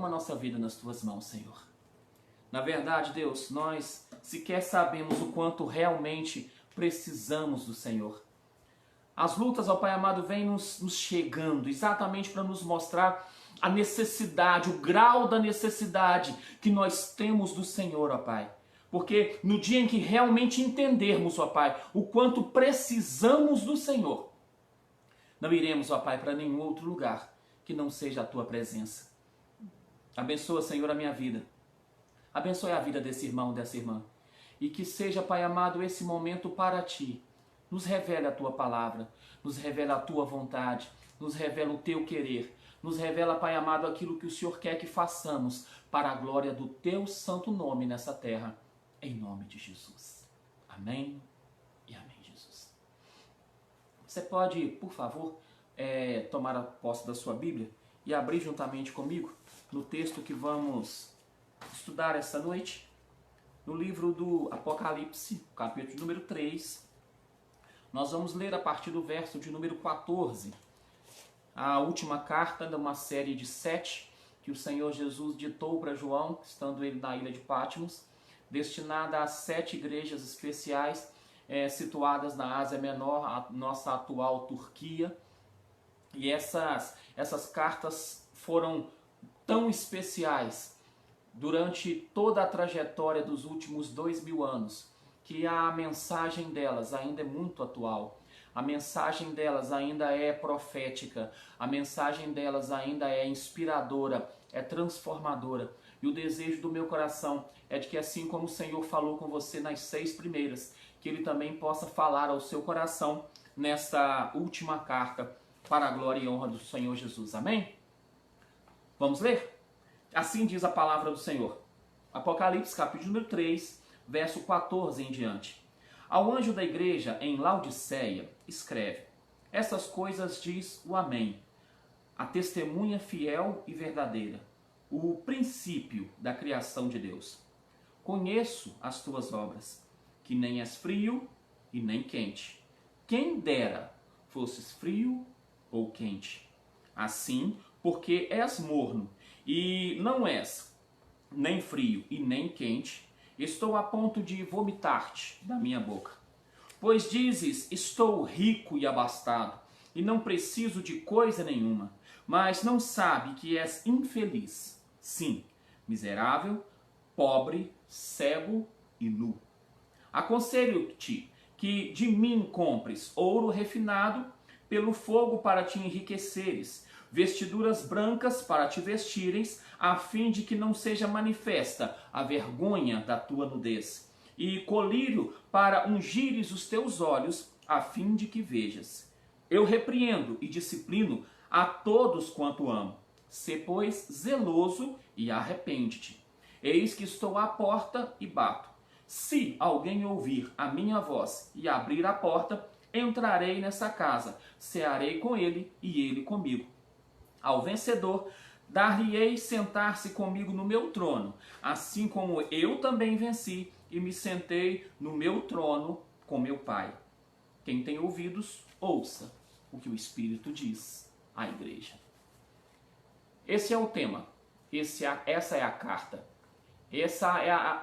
toma a nossa vida nas tuas mãos, Senhor. Na verdade, Deus, nós sequer sabemos o quanto realmente precisamos do Senhor. As lutas, ó Pai amado, vêm nos chegando exatamente para nos mostrar a necessidade, o grau da necessidade que nós temos do Senhor, ó Pai. Porque no dia em que realmente entendermos, ó Pai, o quanto precisamos do Senhor, não iremos, ó Pai, para nenhum outro lugar que não seja a Tua presença. Abençoa, Senhor, a minha vida. Abençoe a vida desse irmão, dessa irmã. E que seja, Pai amado, esse momento para Ti. Nos revela a Tua palavra, nos revela a Tua vontade, nos revela o Teu querer, nos revela, Pai amado, aquilo que o Senhor quer que façamos para a glória do Teu santo nome nessa terra, em nome de Jesus. Amém e amém, Jesus. Você pode, por favor, tomar a posse da sua Bíblia e abrir juntamente comigo no texto que vamos estudar essa noite, no livro do Apocalipse, capítulo número 3. Nós vamos ler a partir do verso de número 14, a última carta de uma série de 7 que o Senhor Jesus ditou para João, estando ele na ilha de Patmos, destinada a 7 igrejas especiais situadas na Ásia Menor, a nossa atual Turquia. E essas cartas foram tão especiais durante toda a trajetória dos últimos 2000 anos, que a mensagem delas ainda é muito atual, a mensagem delas ainda é profética, a mensagem delas ainda é inspiradora, é transformadora. E o desejo do meu coração é de que, assim como o Senhor falou com você nas 6 primeiras, que Ele também possa falar ao seu coração nesta última carta, para a glória e honra do Senhor Jesus. Amém? Vamos ler? Assim diz a palavra do Senhor. Apocalipse, capítulo número 3, verso 14 em diante. Ao anjo da igreja em Laodiceia, escreve: Essas coisas diz o Amém, a testemunha fiel e verdadeira, o princípio da criação de Deus. Conheço as tuas obras, que nem és frio e nem quente. Quem dera fosses frio ou quente. Assim, porque és morno e não és nem frio e nem quente, estou a ponto de vomitar-te da minha boca. Pois dizes, estou rico e abastado, e não preciso de coisa nenhuma, mas não sabe que és infeliz, sim, miserável, pobre, cego e nu. Aconselho-te que de mim compres ouro refinado pelo fogo para te enriqueceres, vestiduras brancas para te vestires, a fim de que não seja manifesta a vergonha da tua nudez, e colírio para ungires os teus olhos, a fim de que vejas. Eu repreendo e disciplino a todos quanto amo. Sê, pois, zeloso e arrepende-te. Eis que estou à porta e bato. Se alguém ouvir a minha voz e abrir a porta, entrarei nessa casa, cearei com ele e ele comigo. Ao vencedor, dar-lhe-ei sentar-se comigo no meu trono, assim como eu também venci e me sentei no meu trono com meu Pai. Quem tem ouvidos, ouça o que o Espírito diz à igreja. Esse é o tema, essa é a carta,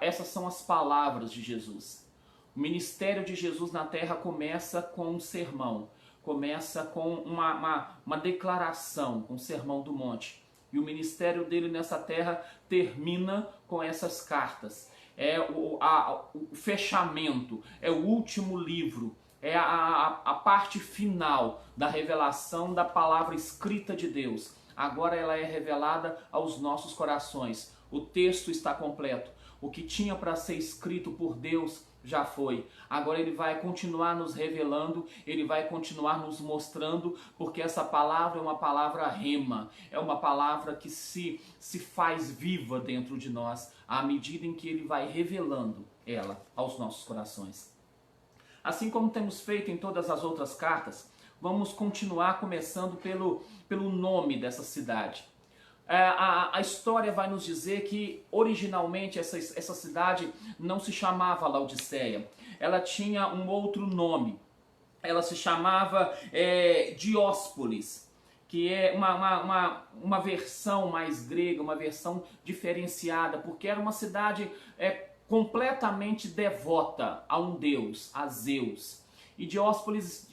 essas são as palavras de Jesus. O ministério de Jesus na terra começa com um sermão, começa com uma declaração, um sermão do monte. E o ministério dele nessa terra termina com essas cartas. É o fechamento, é o último livro, é a parte final da revelação da palavra escrita de Deus. Agora ela é revelada aos nossos corações. O texto está completo. O que tinha para ser escrito por Deus já foi. Agora ele vai continuar nos revelando, ele vai continuar nos mostrando, porque essa palavra é uma palavra rema, é uma palavra que se faz viva dentro de nós, à medida em que ele vai revelando ela aos nossos corações. Assim como temos feito em todas as outras cartas, vamos continuar começando pelo nome dessa cidade. A história vai nos dizer que originalmente essa cidade não se chamava Laodiceia, ela tinha um outro nome, ela se chamava Dióspolis, que é uma versão mais grega, uma versão diferenciada, porque era uma cidade completamente devota a um deus, a Zeus. E Dióspolis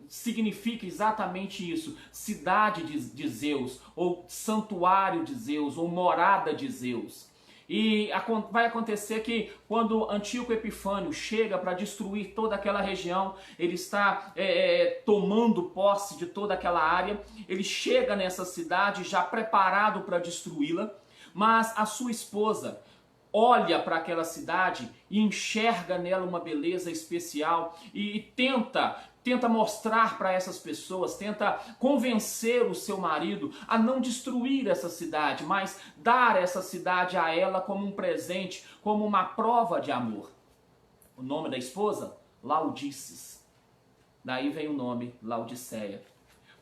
significa exatamente isso, cidade de Zeus, ou santuário de Zeus, ou morada de Zeus. E vai acontecer que quando Antíoco Epifânio chega para destruir toda aquela região, ele está tomando posse de toda aquela área, ele chega nessa cidade já preparado para destruí-la, mas a sua esposa olha para aquela cidade e enxerga nela uma beleza especial e tenta mostrar para essas pessoas, tenta convencer o seu marido a não destruir essa cidade, mas dar essa cidade a ela como um presente, como uma prova de amor. O nome da esposa? Laodices. Daí vem o nome Laodiceia.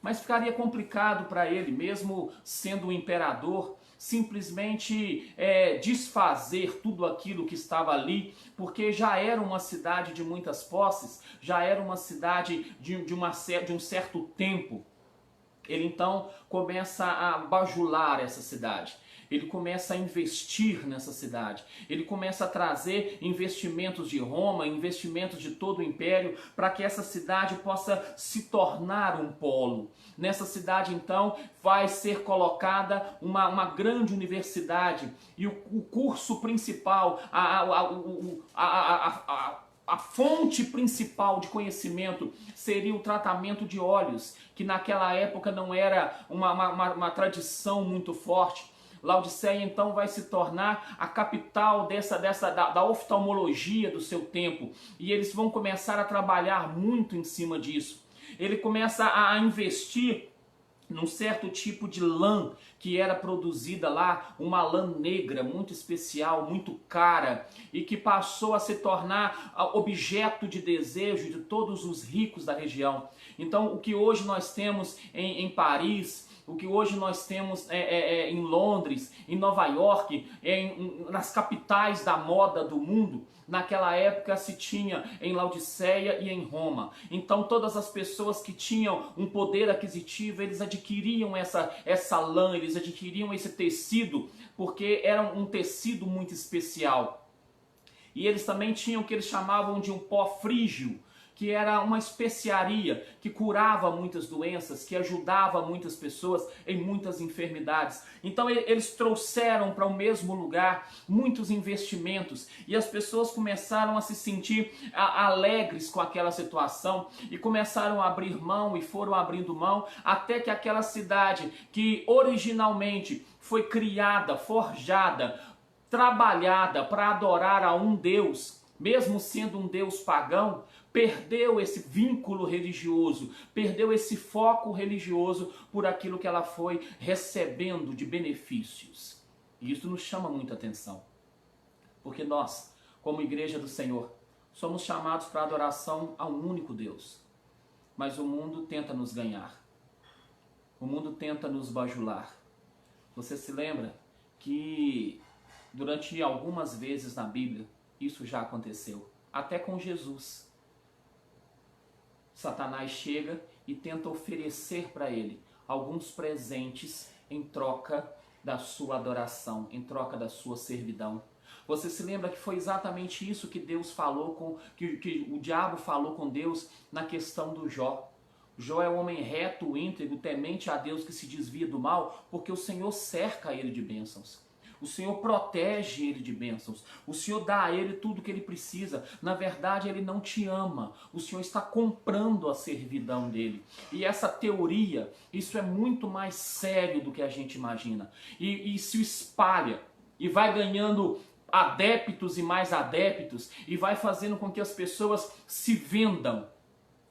Mas ficaria complicado para ele, mesmo sendo o imperador, simplesmente desfazer tudo aquilo que estava ali, porque já era uma cidade de muitas posses, já era uma cidade de um certo tempo. Ele então começa a bajular essa cidade. Ele começa a investir nessa cidade. Ele começa a trazer investimentos de Roma, investimentos de todo o império, para que essa cidade possa se tornar um polo. Nessa cidade, então, vai ser colocada uma grande universidade. E o curso principal, a fonte principal de conhecimento seria o tratamento de óleos, que naquela época não era uma tradição muito forte. Laodiceia então vai se tornar a capital da oftalmologia do seu tempo, e eles vão começar a trabalhar muito em cima disso. Ele começa a investir num certo tipo de lã que era produzida lá, uma lã negra muito especial, muito cara, e que passou a se tornar objeto de desejo de todos os ricos da região. Então o que hoje nós temos em Paris, o que hoje nós temos em Londres, em Nova York, nas capitais da moda do mundo, naquela época se tinha em Laodiceia e em Roma. Então todas as pessoas que tinham um poder aquisitivo, eles adquiriam essa lã, eles adquiriam esse tecido, porque era um tecido muito especial. E eles também tinham o que eles chamavam de um pó frígio, que era uma especiaria que curava muitas doenças, que ajudava muitas pessoas em muitas enfermidades. Então eles trouxeram para o mesmo lugar muitos investimentos, e as pessoas começaram a se sentir alegres com aquela situação e começaram a abrir mão e foram abrindo mão, até que aquela cidade que originalmente foi criada, forjada, trabalhada para adorar a um Deus, mesmo sendo um Deus pagão, perdeu esse vínculo religioso, perdeu esse foco religioso por aquilo que ela foi recebendo de benefícios. E isso nos chama muita atenção, porque nós, como Igreja do Senhor, somos chamados para a adoração a um único Deus. Mas o mundo tenta nos ganhar, o mundo tenta nos bajular. Você se lembra que durante algumas vezes na Bíblia isso já aconteceu, até com Jesus. Satanás chega e tenta oferecer para ele alguns presentes em troca da sua adoração, em troca da sua servidão. Você se lembra que foi exatamente isso que Deus falou que o diabo falou com Deus na questão do Jó. Jó é um homem reto, íntegro, temente a Deus, que se desvia do mal, porque o Senhor cerca ele de bênçãos. O Senhor protege ele de bênçãos. O Senhor dá a ele tudo o que ele precisa. Na verdade, ele não te ama. O Senhor está comprando a servidão dele. E essa teoria, isso é muito mais sério do que a gente imagina. E se espalha. E vai ganhando adeptos e mais adeptos. E vai fazendo com que as pessoas se vendam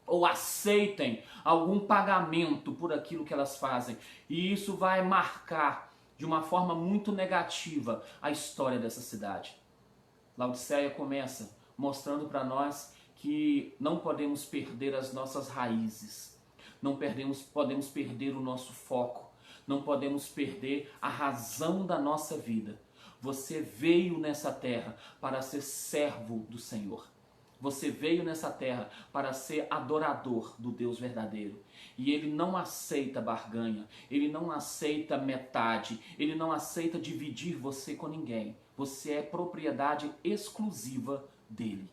ou aceitem algum pagamento por aquilo que elas fazem. E isso vai marcar de uma forma muito negativa a história dessa cidade. Laodiceia começa mostrando para nós que não podemos perder as nossas raízes, não podemos perder o nosso foco, não podemos perder a razão da nossa vida. Você veio nessa terra para ser servo do Senhor. Você veio nessa terra para ser adorador do Deus verdadeiro. E Ele não aceita barganha, Ele não aceita metade, Ele não aceita dividir você com ninguém. Você é propriedade exclusiva dEle.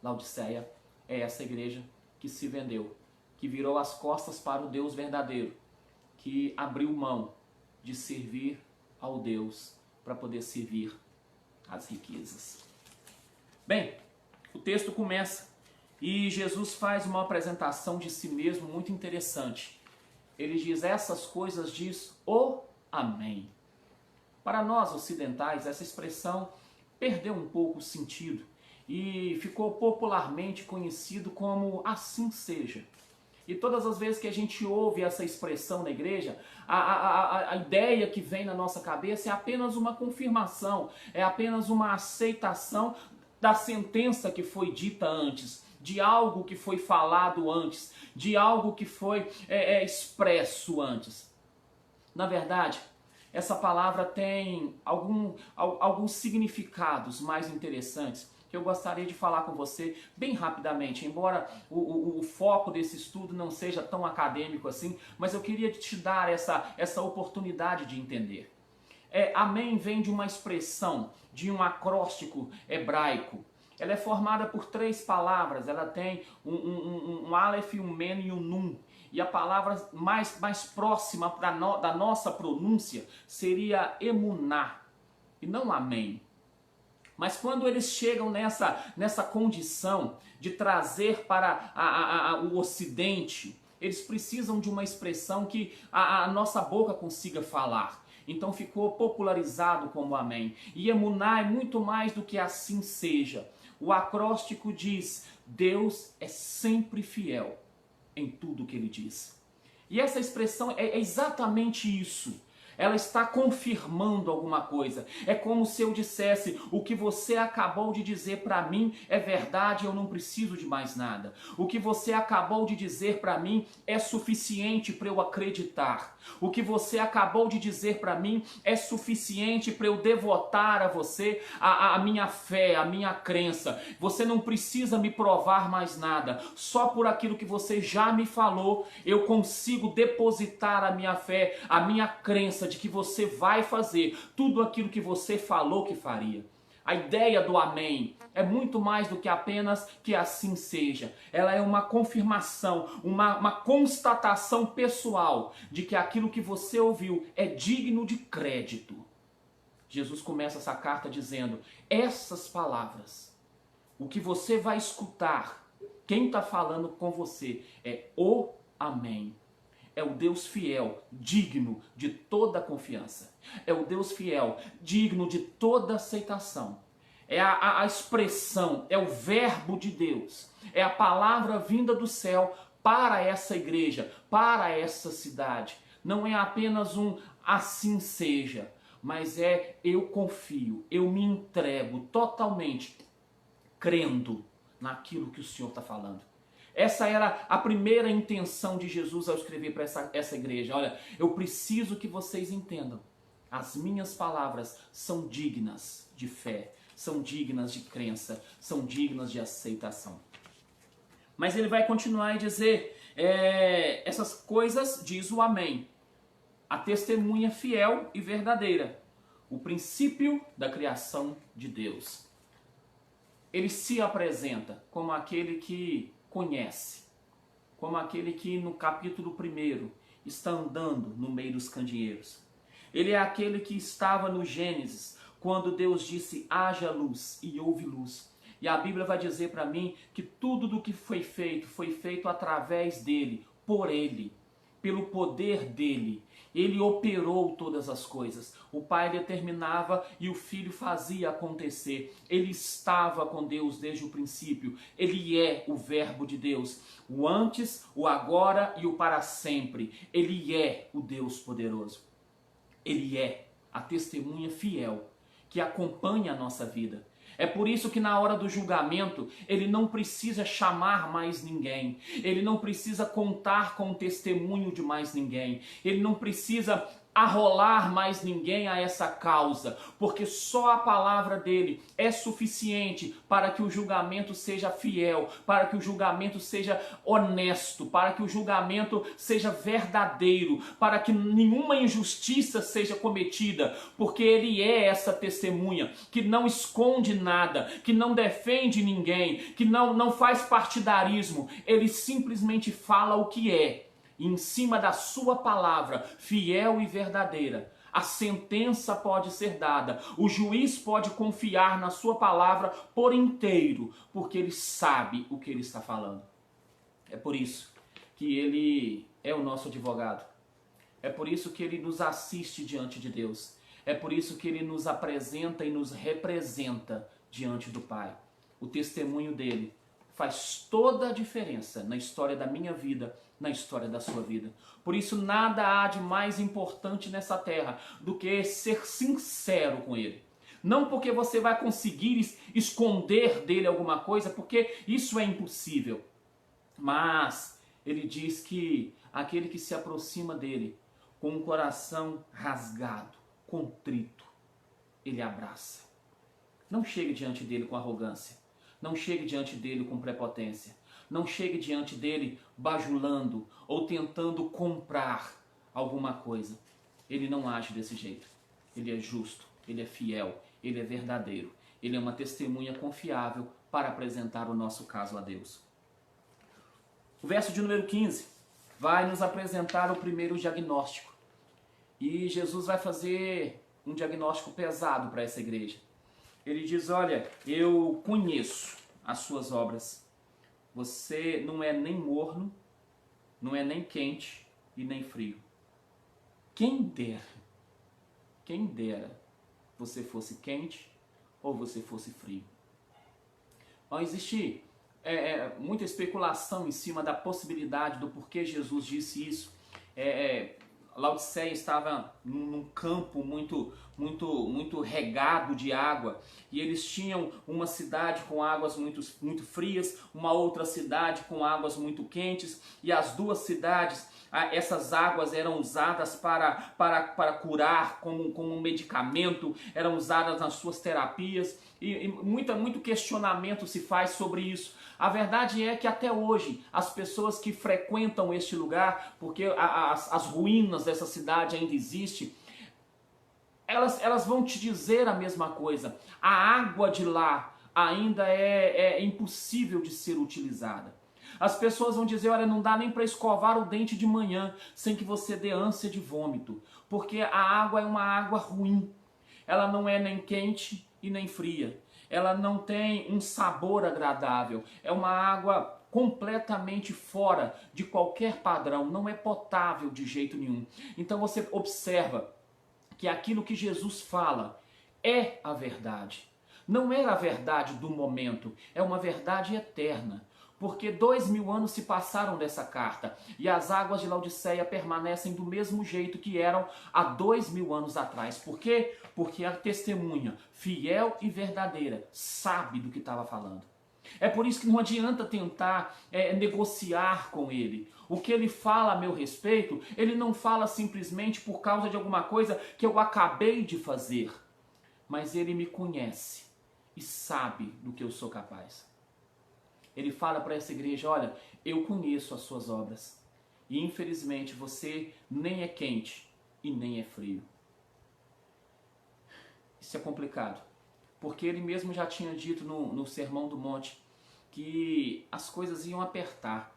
Laodiceia é essa igreja que se vendeu, que virou as costas para o Deus verdadeiro, que abriu mão de servir ao Deus para poder servir às riquezas. Bem, o texto começa e Jesus faz uma apresentação de si mesmo muito interessante. Ele diz: essas coisas diz o Amém. Para nós ocidentais, essa expressão perdeu um pouco o sentido e ficou popularmente conhecido como assim seja. E todas as vezes que a gente ouve essa expressão na igreja, a ideia que vem na nossa cabeça é apenas uma confirmação, é apenas uma aceitação da sentença que foi dita antes, de algo que foi falado antes, de algo que foi expresso antes. Na verdade, essa palavra tem alguns significados mais interessantes que eu gostaria de falar com você bem rapidamente, embora o foco desse estudo não seja tão acadêmico assim, mas eu queria te dar essa oportunidade de entender. Amém vem de uma expressão, de um acróstico hebraico. Ela é formada por 3 palavras, ela tem um aleph, um men e um nun. E a palavra mais próxima da nossa pronúncia seria emuná, e não amém. Mas quando eles chegam nessa condição de trazer para o Ocidente, eles precisam de uma expressão que a nossa boca consiga falar. Então ficou popularizado como amém. E emuná é muito mais do que assim seja. O acróstico diz: Deus é sempre fiel em tudo que Ele diz. E essa expressão é exatamente isso. Ela está confirmando alguma coisa. É como se eu dissesse: o que você acabou de dizer para mim é verdade, eu não preciso de mais nada. O que você acabou de dizer para mim é suficiente para eu acreditar. O que você acabou de dizer para mim é suficiente para eu devotar a você a minha fé, a minha crença. Você não precisa me provar mais nada. Só por aquilo que você já me falou, eu consigo depositar a minha fé, a minha crença de que você vai fazer tudo aquilo que você falou que faria. A ideia do amém é muito mais do que apenas que assim seja. Ela é uma confirmação, uma constatação pessoal de que aquilo que você ouviu é digno de crédito. Jesus começa essa carta dizendo: essas palavras, o que você vai escutar, quem está falando com você é o amém. É o Deus fiel, digno de toda confiança. É o Deus fiel, digno de toda aceitação. É a expressão, é o verbo de Deus. É a palavra vinda do céu para essa igreja, para essa cidade. Não é apenas um assim seja, mas é eu confio, eu me entrego totalmente, crendo naquilo que o Senhor está falando. Essa era a primeira intenção de Jesus ao escrever para essa igreja. Olha, eu preciso que vocês entendam. As minhas palavras são dignas de fé, são dignas de crença, são dignas de aceitação. Mas ele vai continuar e dizer, essas coisas diz o amém. A testemunha fiel e verdadeira. O princípio da criação de Deus. Ele se apresenta como aquele que conhece, como aquele que no capítulo 1 está andando no meio dos candeeiros. Ele é aquele que estava no Gênesis, quando Deus disse: haja luz, e houve luz. E a Bíblia vai dizer para mim que tudo do que foi feito através dele, por ele, pelo poder dele. Ele operou todas as coisas. O Pai determinava e o Filho fazia acontecer. Ele estava com Deus desde o princípio. Ele é o Verbo de Deus. O antes, o agora e o para sempre. Ele é o Deus poderoso. Ele é a testemunha fiel que acompanha a nossa vida. É por isso que na hora do julgamento, ele não precisa chamar mais ninguém. Ele não precisa contar com o testemunho de mais ninguém. Ele não precisa arrolar mais ninguém a essa causa, porque só a palavra dele é suficiente para que o julgamento seja fiel, para que o julgamento seja honesto, para que o julgamento seja verdadeiro, para que nenhuma injustiça seja cometida, porque ele é essa testemunha que não esconde nada, que não defende ninguém, que não faz partidarismo, ele simplesmente fala o que é. E em cima da sua palavra, fiel e verdadeira, a sentença pode ser dada. O juiz pode confiar na sua palavra por inteiro, porque ele sabe o que ele está falando. É por isso que ele é o nosso advogado. É por isso que ele nos assiste diante de Deus. É por isso que ele nos apresenta e nos representa diante do Pai. O testemunho dele faz toda a diferença na história da minha vida, na história da sua vida. Por isso nada há de mais importante nessa terra do que ser sincero com ele. Não porque você vai conseguir esconder dele alguma coisa, porque isso é impossível. Mas ele diz que aquele que se aproxima dele com um coração rasgado, contrito, ele abraça. Não chegue diante dele com arrogância. Não chegue diante dele com prepotência. Não chegue diante dele bajulando ou tentando comprar alguma coisa. Ele não age desse jeito. Ele é justo, ele é fiel, ele é verdadeiro. Ele é uma testemunha confiável para apresentar o nosso caso a Deus. O verso de número 15 vai nos apresentar o primeiro diagnóstico. E Jesus vai fazer um diagnóstico pesado para essa igreja. Ele diz, olha, eu conheço as suas obras. Você não é nem morno, não é nem quente e nem frio. Quem dera você fosse quente ou você fosse frio. Não existe muita especulação em cima da possibilidade do porquê Jesus disse isso. Laodiceia estava num campo muito regado de água, e eles tinham uma cidade com águas muito frias, uma outra cidade com águas muito quentes, e as duas cidades, essas águas eram usadas para curar como um medicamento, eram usadas nas suas terapias, e muito questionamento se faz sobre isso. A verdade é que até hoje as pessoas que frequentam este lugar, porque as ruínas dessa cidade ainda existem, elas vão te dizer a mesma coisa. A água de lá ainda é impossível de ser utilizada. As pessoas vão dizer, olha, não dá nem para escovar o dente de manhã sem que você dê ânsia de vômito, porque a água é uma água ruim. Ela não é nem quente e nem fria. Ela não tem um sabor agradável. É uma água completamente fora de qualquer padrão. Não é potável de jeito nenhum. Então você observa que aquilo que Jesus fala é a verdade. Não é a verdade do momento. É uma verdade eterna. Porque 2000 anos se passaram dessa carta e as águas de Laodiceia permanecem do mesmo jeito que eram há 2000 anos atrás. Por quê? Porque a testemunha fiel e verdadeira sabe do que estava falando. É por isso que não adianta tentar negociar com ele. O que ele fala a meu respeito, ele não fala simplesmente por causa de alguma coisa que eu acabei de fazer. Mas ele me conhece e sabe do que eu sou capaz. Ele fala para essa igreja, olha, eu conheço as suas obras. E infelizmente você nem é quente e nem é frio. Isso é complicado. Porque ele mesmo já tinha dito no Sermão do Monte que as coisas iam apertar.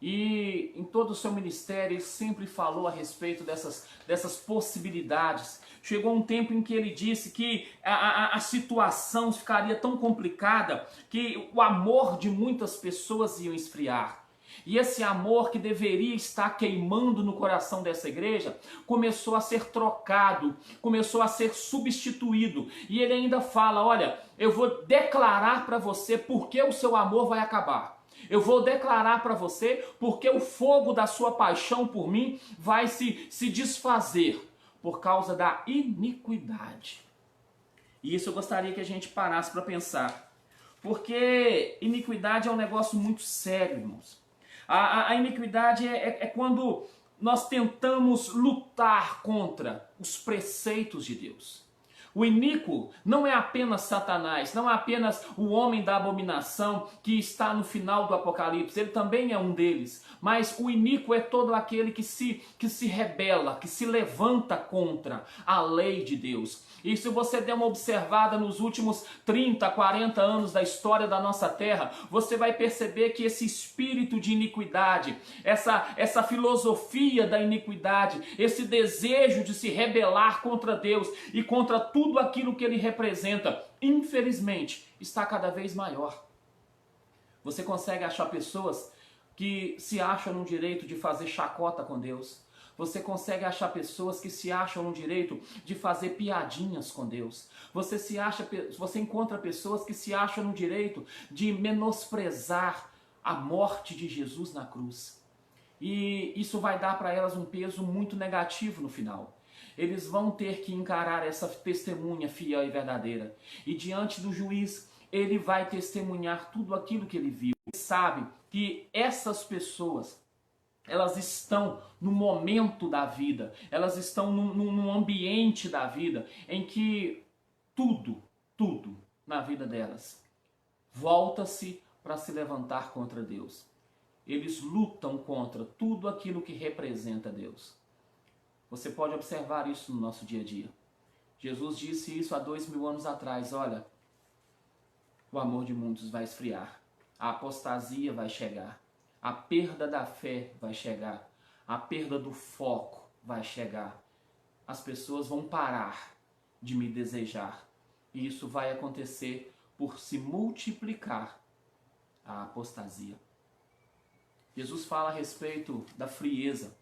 E em todo o seu ministério ele sempre falou a respeito dessas possibilidades. Chegou um tempo em que ele disse que a situação ficaria tão complicada que o amor de muitas pessoas ia esfriar. E esse amor que deveria estar queimando no coração dessa igreja começou a ser trocado, começou a ser substituído. E ele ainda fala, olha, eu vou declarar para você porque o seu amor vai acabar. Eu vou declarar para você porque o fogo da sua paixão por mim vai se desfazer por causa da iniquidade. E isso eu gostaria que a gente parasse para pensar. Porque iniquidade é um negócio muito sério, irmãos. A iniquidade é quando nós tentamos lutar contra os preceitos de Deus. O iníquo não é apenas Satanás, não é apenas o homem da abominação que está no final do Apocalipse, ele também é um deles. Mas o iníquo é todo aquele que se rebela, que se levanta contra a lei de Deus. E se você der uma observada nos últimos 30, 40 anos da história da nossa terra, você vai perceber que esse espírito de iniquidade, essa filosofia da iniquidade, esse desejo de se rebelar contra Deus e contra tudo aquilo que ele representa, infelizmente, está cada vez maior. Você consegue achar pessoas que se acham no direito de fazer chacota com Deus. Você consegue achar pessoas que se acham no direito de fazer piadinhas com Deus. Você encontra pessoas que se acham no direito de menosprezar a morte de Jesus na cruz. E isso vai dar para elas um peso muito negativo no final. Eles vão ter que encarar essa testemunha fiel e verdadeira. E diante do juiz, ele vai testemunhar tudo aquilo que ele viu. Ele sabe que essas pessoas, elas estão no momento da vida, elas estão num ambiente da vida em que tudo na vida delas volta-se para se levantar contra Deus. Eles lutam contra tudo aquilo que representa Deus. Você pode observar isso no nosso dia a dia. Jesus disse isso há 2000 anos atrás. Olha, o amor de muitos vai esfriar, a apostasia vai chegar, a perda da fé vai chegar, a perda do foco vai chegar. As pessoas vão parar de me desejar. E isso vai acontecer por se multiplicar a apostasia. Jesus fala a respeito da frieza.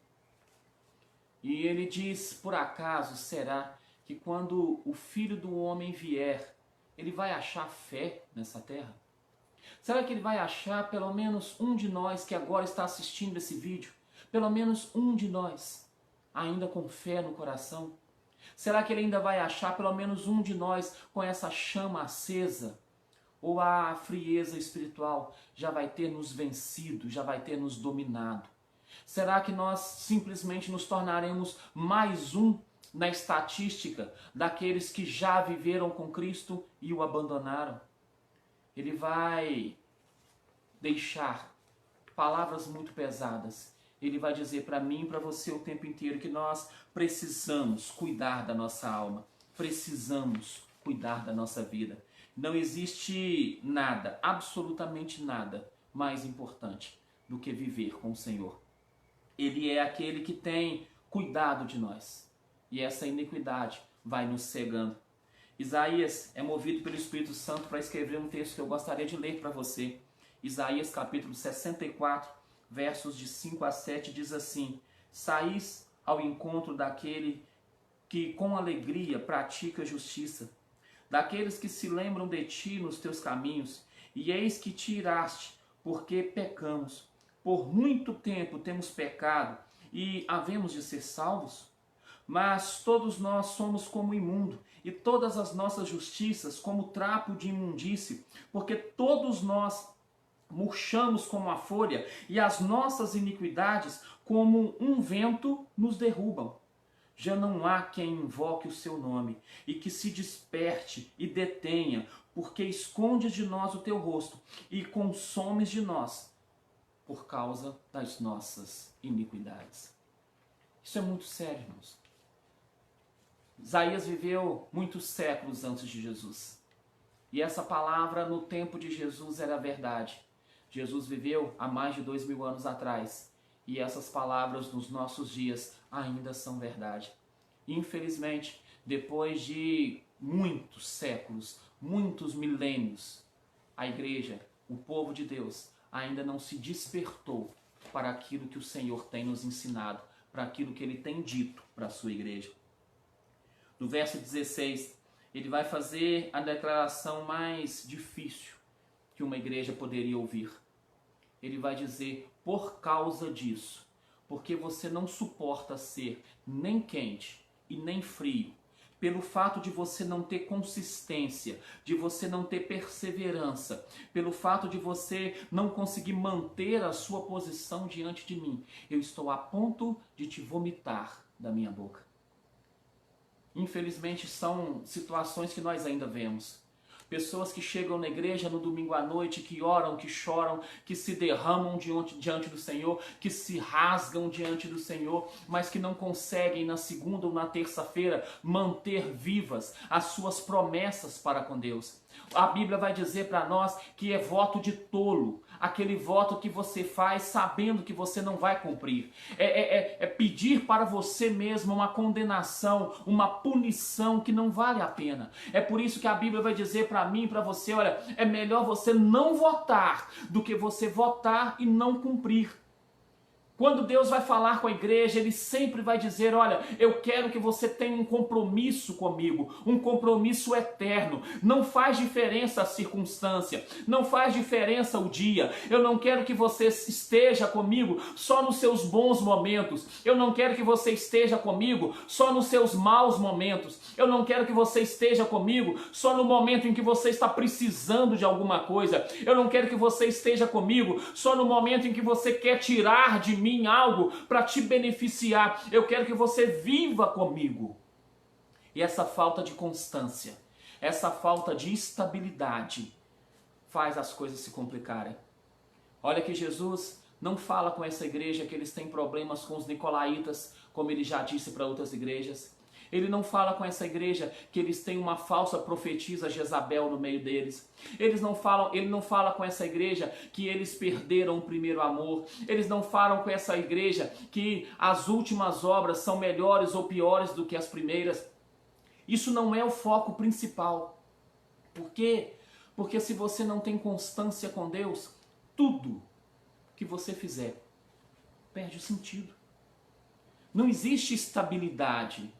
E ele diz, por acaso será que quando o Filho do Homem vier, ele vai achar fé nessa terra? Será que ele vai achar pelo menos um de nós que agora está assistindo esse vídeo? Pelo menos um de nós ainda com fé no coração? Será que ele ainda vai achar pelo menos um de nós com essa chama acesa? Ou a frieza espiritual já vai ter nos vencido, já vai ter nos dominado? Será que nós simplesmente nos tornaremos mais um na estatística daqueles que já viveram com Cristo e o abandonaram? Ele vai deixar palavras muito pesadas. Ele vai dizer para mim e para você o tempo inteiro que nós precisamos cuidar da nossa alma, precisamos cuidar da nossa vida. Não existe nada, absolutamente nada, mais importante do que viver com o Senhor. Ele é aquele que tem cuidado de nós. E essa iniquidade vai nos cegando. Isaías é movido pelo Espírito Santo para escrever um texto que eu gostaria de ler para você. Isaías capítulo 64, versos de 5 a 7 diz assim: Saís ao encontro daquele que com alegria pratica justiça, daqueles que se lembram de ti nos teus caminhos, e eis que te iraste, porque pecamos. Por muito tempo temos pecado e havemos de ser salvos? Mas todos nós somos como imundo, e todas as nossas justiças como trapo de imundície, porque todos nós murchamos como a folha, e as nossas iniquidades como um vento nos derrubam. Já não há quem invoque o seu nome, e que se desperte e detenha, porque escondes de nós o teu rosto, e consomes de nós, por causa das nossas iniquidades. Isso é muito sério, irmãos. Isaías viveu muitos séculos antes de Jesus. E essa palavra no tempo de Jesus era verdade. Jesus viveu há mais de 2000 anos atrás. E essas palavras nos nossos dias ainda são verdade. Infelizmente, depois de muitos séculos, muitos milênios, a igreja, o povo de Deus, ainda não se despertou para aquilo que o Senhor tem nos ensinado, para aquilo que Ele tem dito para a sua igreja. No verso 16, ele vai fazer a declaração mais difícil que uma igreja poderia ouvir. Ele vai dizer, por causa disso, porque você não suporta ser nem quente e nem frio, pelo fato de você não ter consistência, de você não ter perseverança, pelo fato de você não conseguir manter a sua posição diante de mim, eu estou a ponto de te vomitar da minha boca. Infelizmente são situações que nós ainda vemos. Pessoas que chegam na igreja no domingo à noite, que oram, que choram, que se derramam diante do Senhor, que se rasgam diante do Senhor, mas que não conseguem na segunda ou na terça-feira manter vivas as suas promessas para com Deus. A Bíblia vai dizer para nós que é voto de tolo, aquele voto que você faz sabendo que você não vai cumprir. É pedir para você mesmo uma condenação, uma punição que não vale a pena. É por isso que a Bíblia vai dizer para mim e para você, olha, é melhor você não votar do que você votar e não cumprir. Quando Deus vai falar com a igreja, Ele sempre vai dizer, olha, eu quero que você tenha um compromisso comigo, um compromisso eterno. Não faz diferença a circunstância, não faz diferença o dia. Eu não quero que você esteja comigo só nos seus bons momentos. Eu não quero que você esteja comigo só nos seus maus momentos. Eu não quero que você esteja comigo só no momento em que você está precisando de alguma coisa. Eu não quero que você esteja comigo só no momento em que você quer tirar de mim algo para te beneficiar. Eu quero que você viva comigo. E essa falta de constância, essa falta de estabilidade faz as coisas se complicarem. Olha que Jesus não fala com essa igreja que eles têm problemas com os nicolaítas, como ele já disse para outras igrejas. Ele não fala com essa igreja que eles têm uma falsa profetisa Jezabel no meio deles. Ele não fala com essa igreja que eles perderam o primeiro amor. Eles não falam com essa igreja que as últimas obras são melhores ou piores do que as primeiras. Isso não é o foco principal. Por quê? Porque se você não tem constância com Deus, tudo que você fizer perde o sentido. Não existe estabilidade.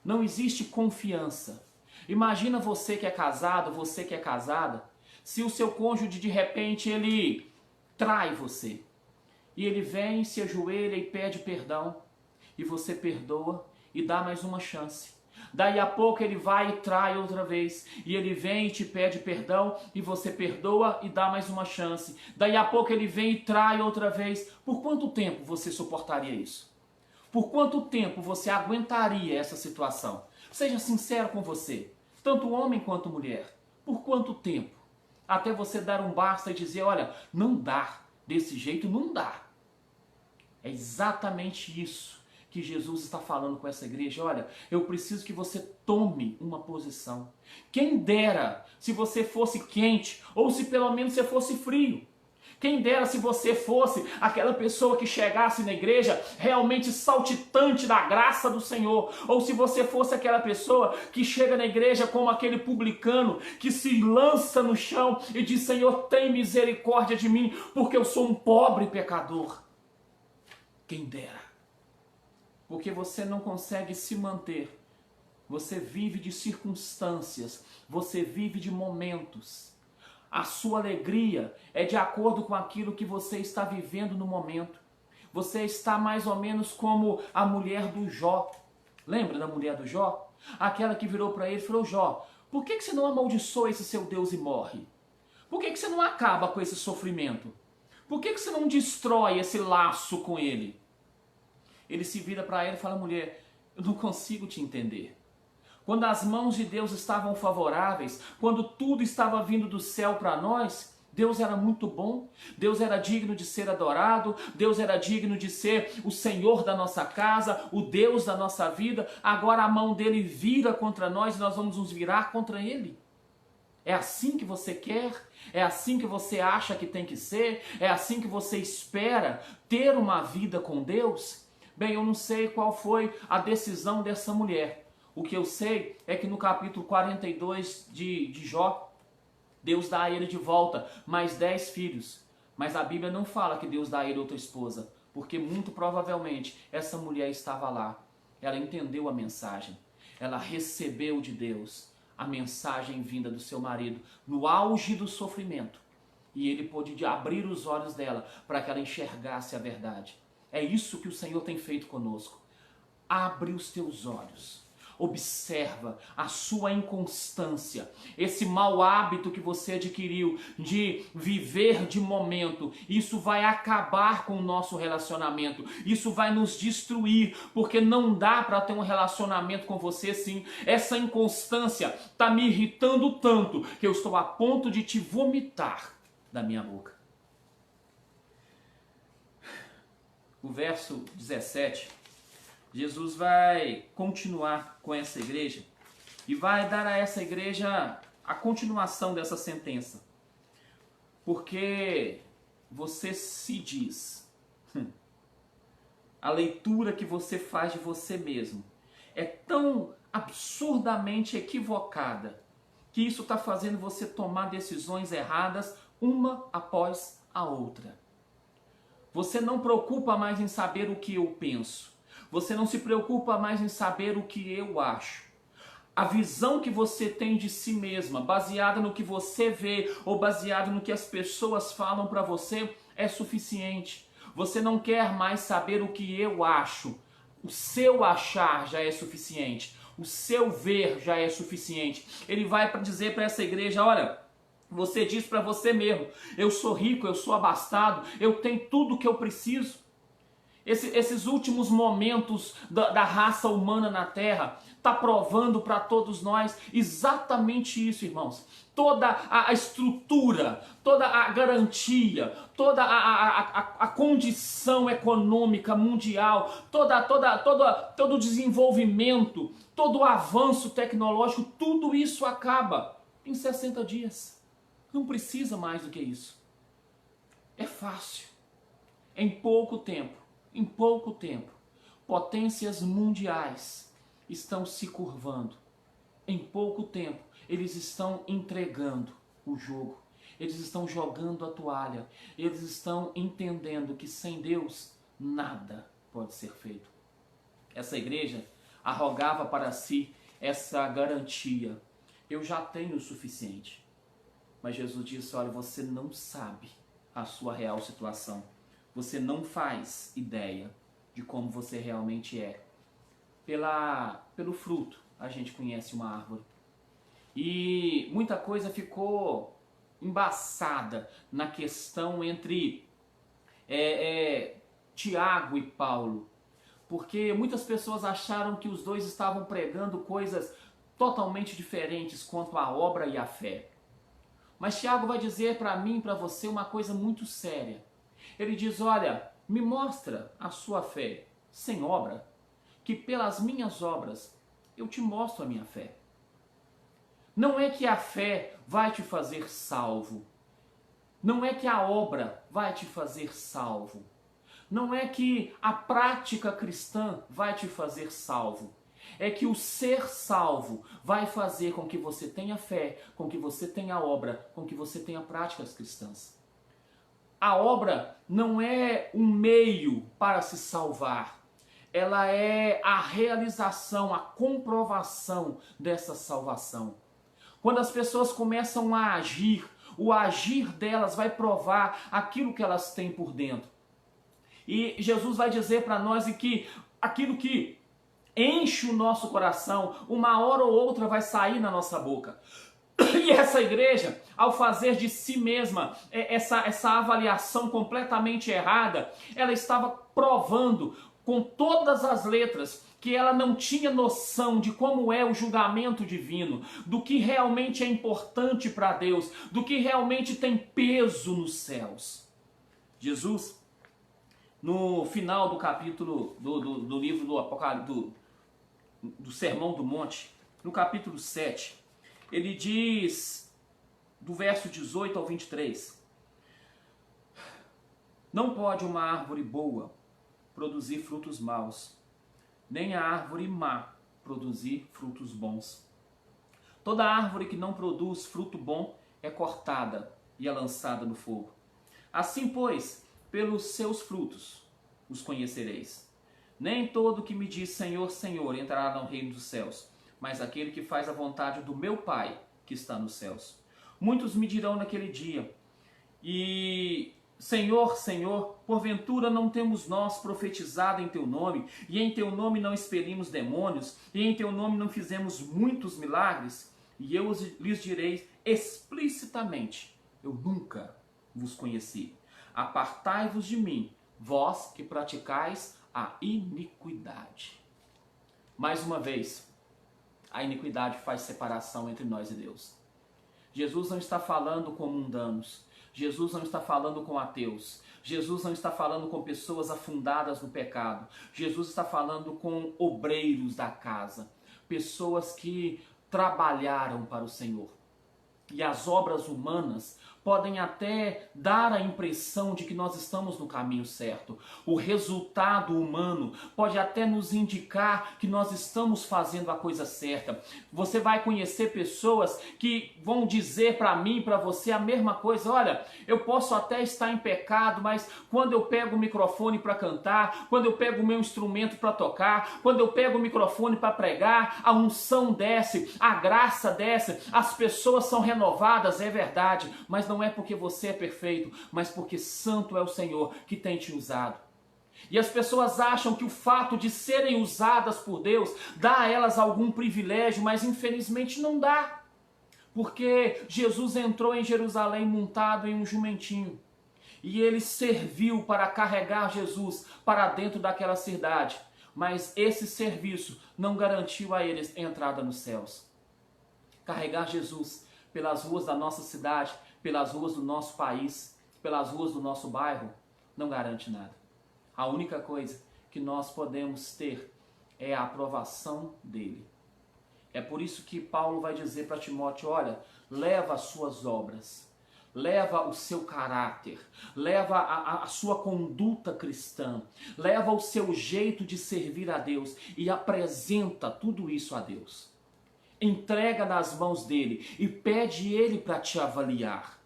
Não existe confiança. Imagina você que é casado, você que é casada, se o seu cônjuge de repente ele trai você. E ele vem, se ajoelha e pede perdão. E você perdoa e dá mais uma chance. Daí a pouco ele vai e trai outra vez. E ele vem e te pede perdão e você perdoa e dá mais uma chance. Daí a pouco ele vem e trai outra vez. Por quanto tempo você suportaria isso? Por quanto tempo você aguentaria essa situação? Seja sincero com você, tanto homem quanto mulher. Por quanto tempo? Até você dar um basta e dizer, olha, não dá, desse jeito não dá. É exatamente isso que Jesus está falando com essa igreja. Olha, eu preciso que você tome uma posição. Quem dera se você fosse quente, ou se pelo menos você fosse frio. Quem dera se você fosse aquela pessoa que chegasse na igreja realmente saltitante da graça do Senhor. Ou se você fosse aquela pessoa que chega na igreja como aquele publicano que se lança no chão e diz, Senhor, tem misericórdia de mim, porque eu sou um pobre pecador. Quem dera. Porque você não consegue se manter. Você vive de circunstâncias, você vive de momentos. A sua alegria é de acordo com aquilo que você está vivendo no momento. Você está mais ou menos como a mulher do Jó. Lembra da mulher do Jó? Aquela que virou para ele e falou, Jó, por que você não amaldiçoa esse seu Deus e morre? Por que você não acaba com esse sofrimento? Por que você não destrói esse laço com ele? Ele se vira para ela e fala, mulher, eu não consigo te entender. Quando as mãos de Deus estavam favoráveis, quando tudo estava vindo do céu para nós, Deus era muito bom, Deus era digno de ser adorado, Deus era digno de ser o Senhor da nossa casa, o Deus da nossa vida. Agora a mão dele vira contra nós e nós vamos nos virar contra ele. É assim que você quer? É assim que você acha que tem que ser? É assim que você espera ter uma vida com Deus? Bem, eu não sei qual foi a decisão dessa mulher. O que eu sei é que no capítulo 42 de Jó, Deus dá a ele de volta mais 10 filhos. Mas a Bíblia não fala que Deus dá a ele outra esposa, porque muito provavelmente essa mulher estava lá. Ela entendeu a mensagem. Ela recebeu de Deus a mensagem vinda do seu marido no auge do sofrimento. E ele pôde abrir os olhos dela para que ela enxergasse a verdade. É isso que o Senhor tem feito conosco. Abre os teus olhos. Observa a sua inconstância, esse mau hábito que você adquiriu de viver de momento. Isso vai acabar com o nosso relacionamento, isso vai nos destruir, porque não dá para ter um relacionamento com você assim. Essa inconstância está me irritando tanto que eu estou a ponto de te vomitar da minha boca. O verso 17, Jesus vai continuar com essa igreja e vai dar a essa igreja a continuação dessa sentença. Porque você se diz, a leitura que você faz de você mesmo é tão absurdamente equivocada que isso está fazendo você tomar decisões erradas uma após a outra. Você não preocupa mais em saber o que eu penso. Você não se preocupa mais em saber o que eu acho. A visão que você tem de si mesma, baseada no que você vê ou baseada no que as pessoas falam para você, é suficiente. Você não quer mais saber o que eu acho. O seu achar já é suficiente. O seu ver já é suficiente. Ele vai dizer para essa igreja, olha, você diz para você mesmo, eu sou rico, eu sou abastado, eu tenho tudo o que eu preciso. Esses últimos momentos da raça humana na Terra está provando para todos nós exatamente isso, irmãos. Toda a estrutura, toda a garantia, toda a condição econômica mundial, todo o desenvolvimento, todo o avanço tecnológico, tudo isso acaba em 60 dias. Não precisa mais do que isso. É fácil. Em pouco tempo, potências mundiais estão se curvando. Em pouco tempo, eles estão entregando o jogo. Eles estão jogando a toalha. Eles estão entendendo que sem Deus, nada pode ser feito. Essa igreja arrogava para si essa garantia. Eu já tenho o suficiente. Mas Jesus disse, olha, você não sabe a sua real situação. Você não faz ideia de como você realmente é. Pelo fruto, a gente conhece uma árvore. E muita coisa ficou embaçada na questão entre Tiago e Paulo. Porque muitas pessoas acharam que os dois estavam pregando coisas totalmente diferentes quanto à obra e à fé. Mas Tiago vai dizer para mim e para você uma coisa muito séria. Ele diz, olha, me mostra a sua fé sem obra, que pelas minhas obras eu te mostro a minha fé. Não é que a fé vai te fazer salvo. Não é que a obra vai te fazer salvo. Não é que a prática cristã vai te fazer salvo. É que o ser salvo vai fazer com que você tenha fé, com que você tenha obra, com que você tenha práticas cristãs. A obra não é um meio para se salvar. Ela é a realização, a comprovação dessa salvação. Quando as pessoas começam a agir, o agir delas vai provar aquilo que elas têm por dentro. E Jesus vai dizer para nós que aquilo que enche o nosso coração, uma hora ou outra vai sair na nossa boca. E essa igreja, ao fazer de si mesma essa avaliação completamente errada, ela estava provando com todas as letras que ela não tinha noção de como é o julgamento divino, do que realmente é importante para Deus, do que realmente tem peso nos céus. Jesus, no final do capítulo do livro do Apocalipse, do Sermão do Monte, no capítulo 7, ele diz, do verso 18 ao 23, não pode uma árvore boa produzir frutos maus, nem a árvore má produzir frutos bons. Toda árvore que não produz fruto bom é cortada e é lançada no fogo. Assim, pois, pelos seus frutos os conhecereis. Nem todo que me diz Senhor, Senhor entrará no reino dos céus, mas aquele que faz a vontade do meu Pai que está nos céus. Muitos me dirão naquele dia, e Senhor, Senhor, porventura não temos nós profetizado em teu nome, e em teu nome não expelimos demônios, e em teu nome não fizemos muitos milagres? E eu lhes direi explicitamente: eu nunca vos conheci. Apartai-vos de mim, vós que praticais a iniquidade. Mais uma vez, a iniquidade faz separação entre nós e Deus. Jesus não está falando com mundanos. Jesus não está falando com ateus. Jesus não está falando com pessoas afundadas no pecado. Jesus está falando com obreiros da casa. Pessoas que trabalharam para o Senhor. E as obras humanas podem até dar a impressão de que nós estamos no caminho certo. O resultado humano pode até nos indicar que nós estamos fazendo a coisa certa. Você vai conhecer pessoas que vão dizer para mim e para você a mesma coisa. Olha, eu posso até estar em pecado, mas quando eu pego o microfone para cantar, quando eu pego o meu instrumento para tocar, quando eu pego o microfone para pregar, a unção desce, a graça desce, as pessoas são renovadas, é verdade, mas não é porque você é perfeito, mas porque santo é o Senhor que tem te usado. E as pessoas acham que o fato de serem usadas por Deus dá a elas algum privilégio, mas infelizmente não dá. Porque Jesus entrou em Jerusalém montado em um jumentinho. E ele serviu para carregar Jesus para dentro daquela cidade. Mas esse serviço não garantiu a eles entrada nos céus. Carregar Jesus pelas ruas da nossa cidade, pelas ruas do nosso país, pelas ruas do nosso bairro, não garante nada. A única coisa que nós podemos ter é a aprovação dele. É por isso que Paulo vai dizer para Timóteo: olha, leva as suas obras, leva o seu caráter, leva a sua conduta cristã, leva o seu jeito de servir a Deus e apresenta tudo isso a Deus. Entrega nas mãos dele e pede ele para te avaliar.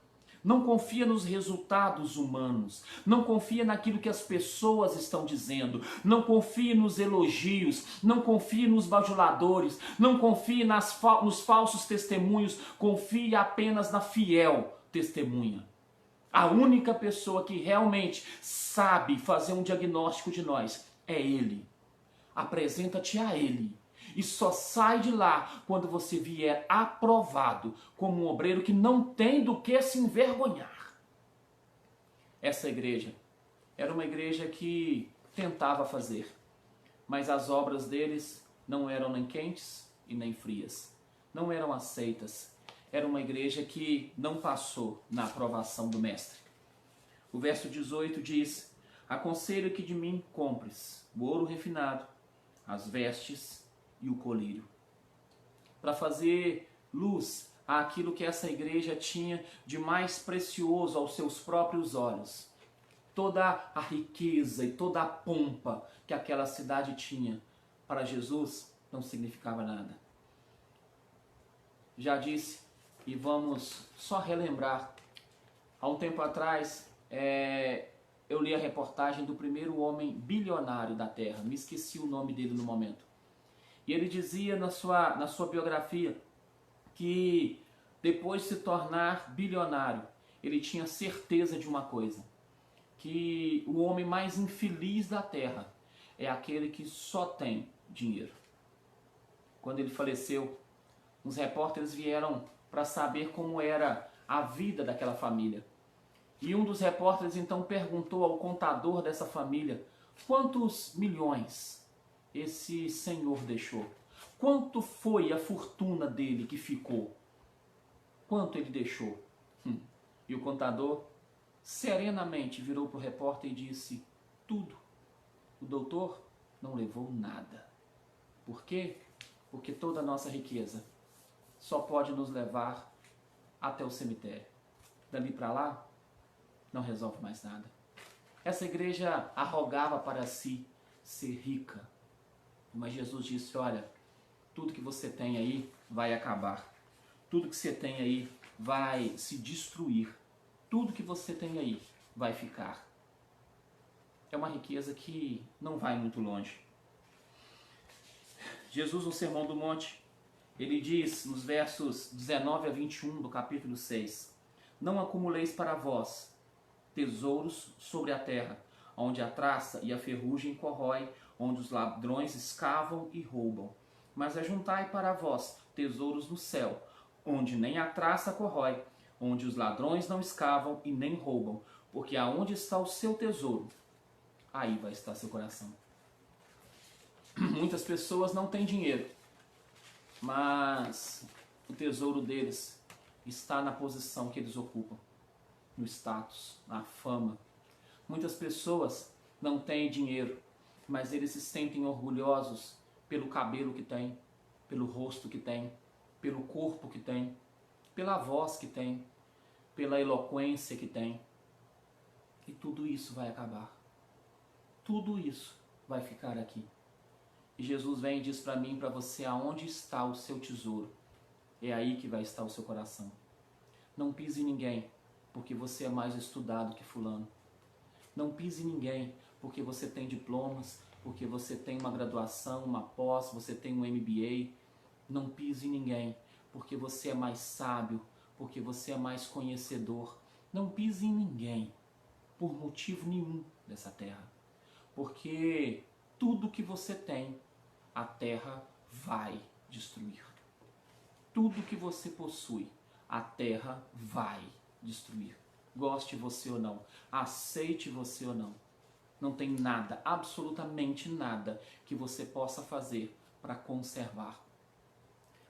Não confia nos resultados humanos, não confia naquilo que as pessoas estão dizendo, não confie nos elogios, não confie nos bajuladores, não confie nos falsos testemunhos, confie apenas na fiel testemunha. A única pessoa que realmente sabe fazer um diagnóstico de nós é Ele. Apresenta-te a Ele. E só sai de lá quando você vier aprovado como um obreiro que não tem do que se envergonhar. Essa igreja era uma igreja que tentava fazer, mas as obras deles não eram nem quentes e nem frias. Não eram aceitas. Era uma igreja que não passou na aprovação do mestre. O verso 18 diz: aconselho que de mim compres o ouro refinado, as vestes e o colírio, para fazer luz àquilo que essa igreja tinha de mais precioso aos seus próprios olhos. Toda a riqueza e toda a pompa que aquela cidade tinha, para Jesus não significava nada. Já disse, e vamos só relembrar, há um tempo atrás eu li a reportagem do primeiro homem bilionário da Terra, me esqueci o nome dele no momento. E ele dizia na sua biografia que depois de se tornar bilionário, ele tinha certeza de uma coisa, que o homem mais infeliz da Terra é aquele que só tem dinheiro. Quando ele faleceu, uns repórteres vieram para saber como era a vida daquela família. E um dos repórteres então perguntou ao contador dessa família: quantos milhões esse senhor deixou? Quanto foi a fortuna dele que ficou? Quanto ele deixou? E o contador serenamente virou para o repórter e disse: tudo. O doutor não levou nada. Por quê? Porque toda a nossa riqueza só pode nos levar até o cemitério. Dali para lá, não resolve mais nada. Essa igreja arrogava para si ser rica. Mas Jesus disse: olha, tudo que você tem aí vai acabar. Tudo que você tem aí vai se destruir. Tudo que você tem aí vai ficar. É uma riqueza que não vai muito longe. Jesus, no Sermão do Monte, ele diz nos versos 19 a 21 do capítulo 6: não acumuleis para vós tesouros sobre a terra, onde a traça e a ferrugem corrói, onde os ladrões escavam e roubam. Mas ajuntai para vós tesouros no céu, onde nem a traça corrói, onde os ladrões não escavam e nem roubam, porque aonde está o seu tesouro, aí vai estar seu coração. Muitas pessoas não têm dinheiro, mas o tesouro deles está na posição que eles ocupam, no status, na fama. Muitas pessoas não têm dinheiro, mas eles se sentem orgulhosos pelo cabelo que têm, pelo rosto que têm, pelo corpo que têm, pela voz que têm, pela eloquência que têm. E tudo isso vai acabar. Tudo isso vai ficar aqui. E Jesus vem e diz para mim e para você: aonde está o seu tesouro? É aí que vai estar o seu coração. Não pise em ninguém, porque você é mais estudado que fulano. Não pise em ninguém, porque você tem diplomas, porque você tem uma graduação, uma pós, você tem um MBA. Não pise em ninguém, porque você é mais sábio, porque você é mais conhecedor. Não pise em ninguém, por motivo nenhum dessa terra. Porque tudo que você tem, a terra vai destruir. Tudo que você possui, a terra vai destruir. Goste você ou não, aceite você ou não. Não tem nada, absolutamente nada, que você possa fazer para conservar.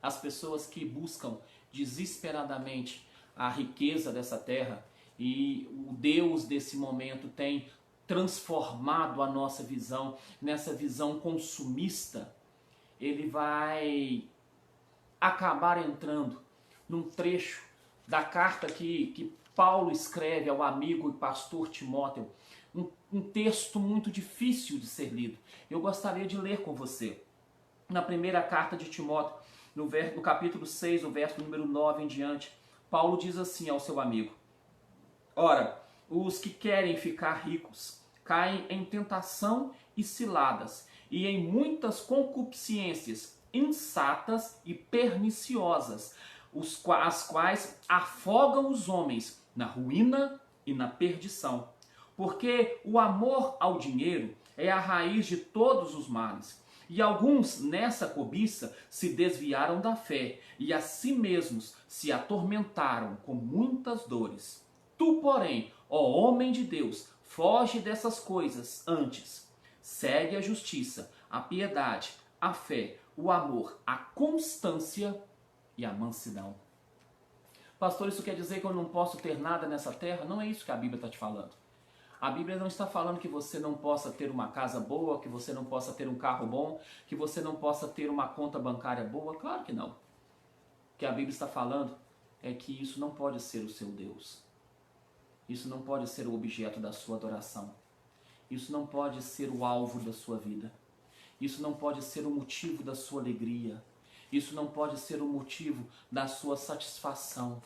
As pessoas que buscam desesperadamente a riqueza dessa terra, e o Deus desse momento tem transformado a nossa visão nessa visão consumista, ele vai acabar entrando num trecho da carta que Paulo escreve ao amigo e pastor Timóteo, um texto muito difícil de ser lido. Eu gostaria de ler com você. Na primeira carta de Timóteo, no capítulo 6, o verso número 9 em diante, Paulo diz assim ao seu amigo: ora, os que querem ficar ricos caem em tentação e ciladas, e em muitas concupiscências insatas e perniciosas, as quais afogam os homens na ruína e na perdição. Porque o amor ao dinheiro é a raiz de todos os males. E alguns nessa cobiça se desviaram da fé e a si mesmos se atormentaram com muitas dores. Tu, porém, ó homem de Deus, foge dessas coisas antes. Segue a justiça, a piedade, a fé, o amor, a constância e a mansidão. Pastor, isso quer dizer que eu não posso ter nada nessa terra? Não é isso que a Bíblia está te falando. A Bíblia não está falando que você não possa ter uma casa boa, que você não possa ter um carro bom, que você não possa ter uma conta bancária boa. Claro que não. O que a Bíblia está falando é que isso não pode ser o seu Deus. Isso não pode ser o objeto da sua adoração. Isso não pode ser o alvo da sua vida. Isso não pode ser o motivo da sua alegria. Isso não pode ser o motivo da sua satisfação.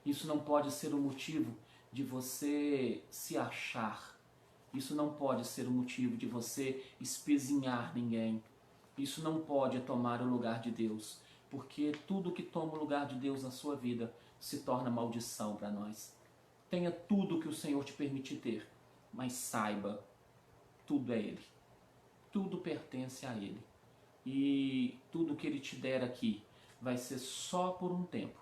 Isso não pode ser o motivo de você se achar. Isso não pode ser o motivo de você espezinhar ninguém. Isso não pode tomar o lugar de Deus, porque tudo que toma o lugar de Deus na sua vida se torna maldição para nós. Tenha tudo que o Senhor te permitir ter, mas saiba, tudo é Ele. Tudo pertence a Ele. E tudo que Ele te der aqui vai ser só por um tempo.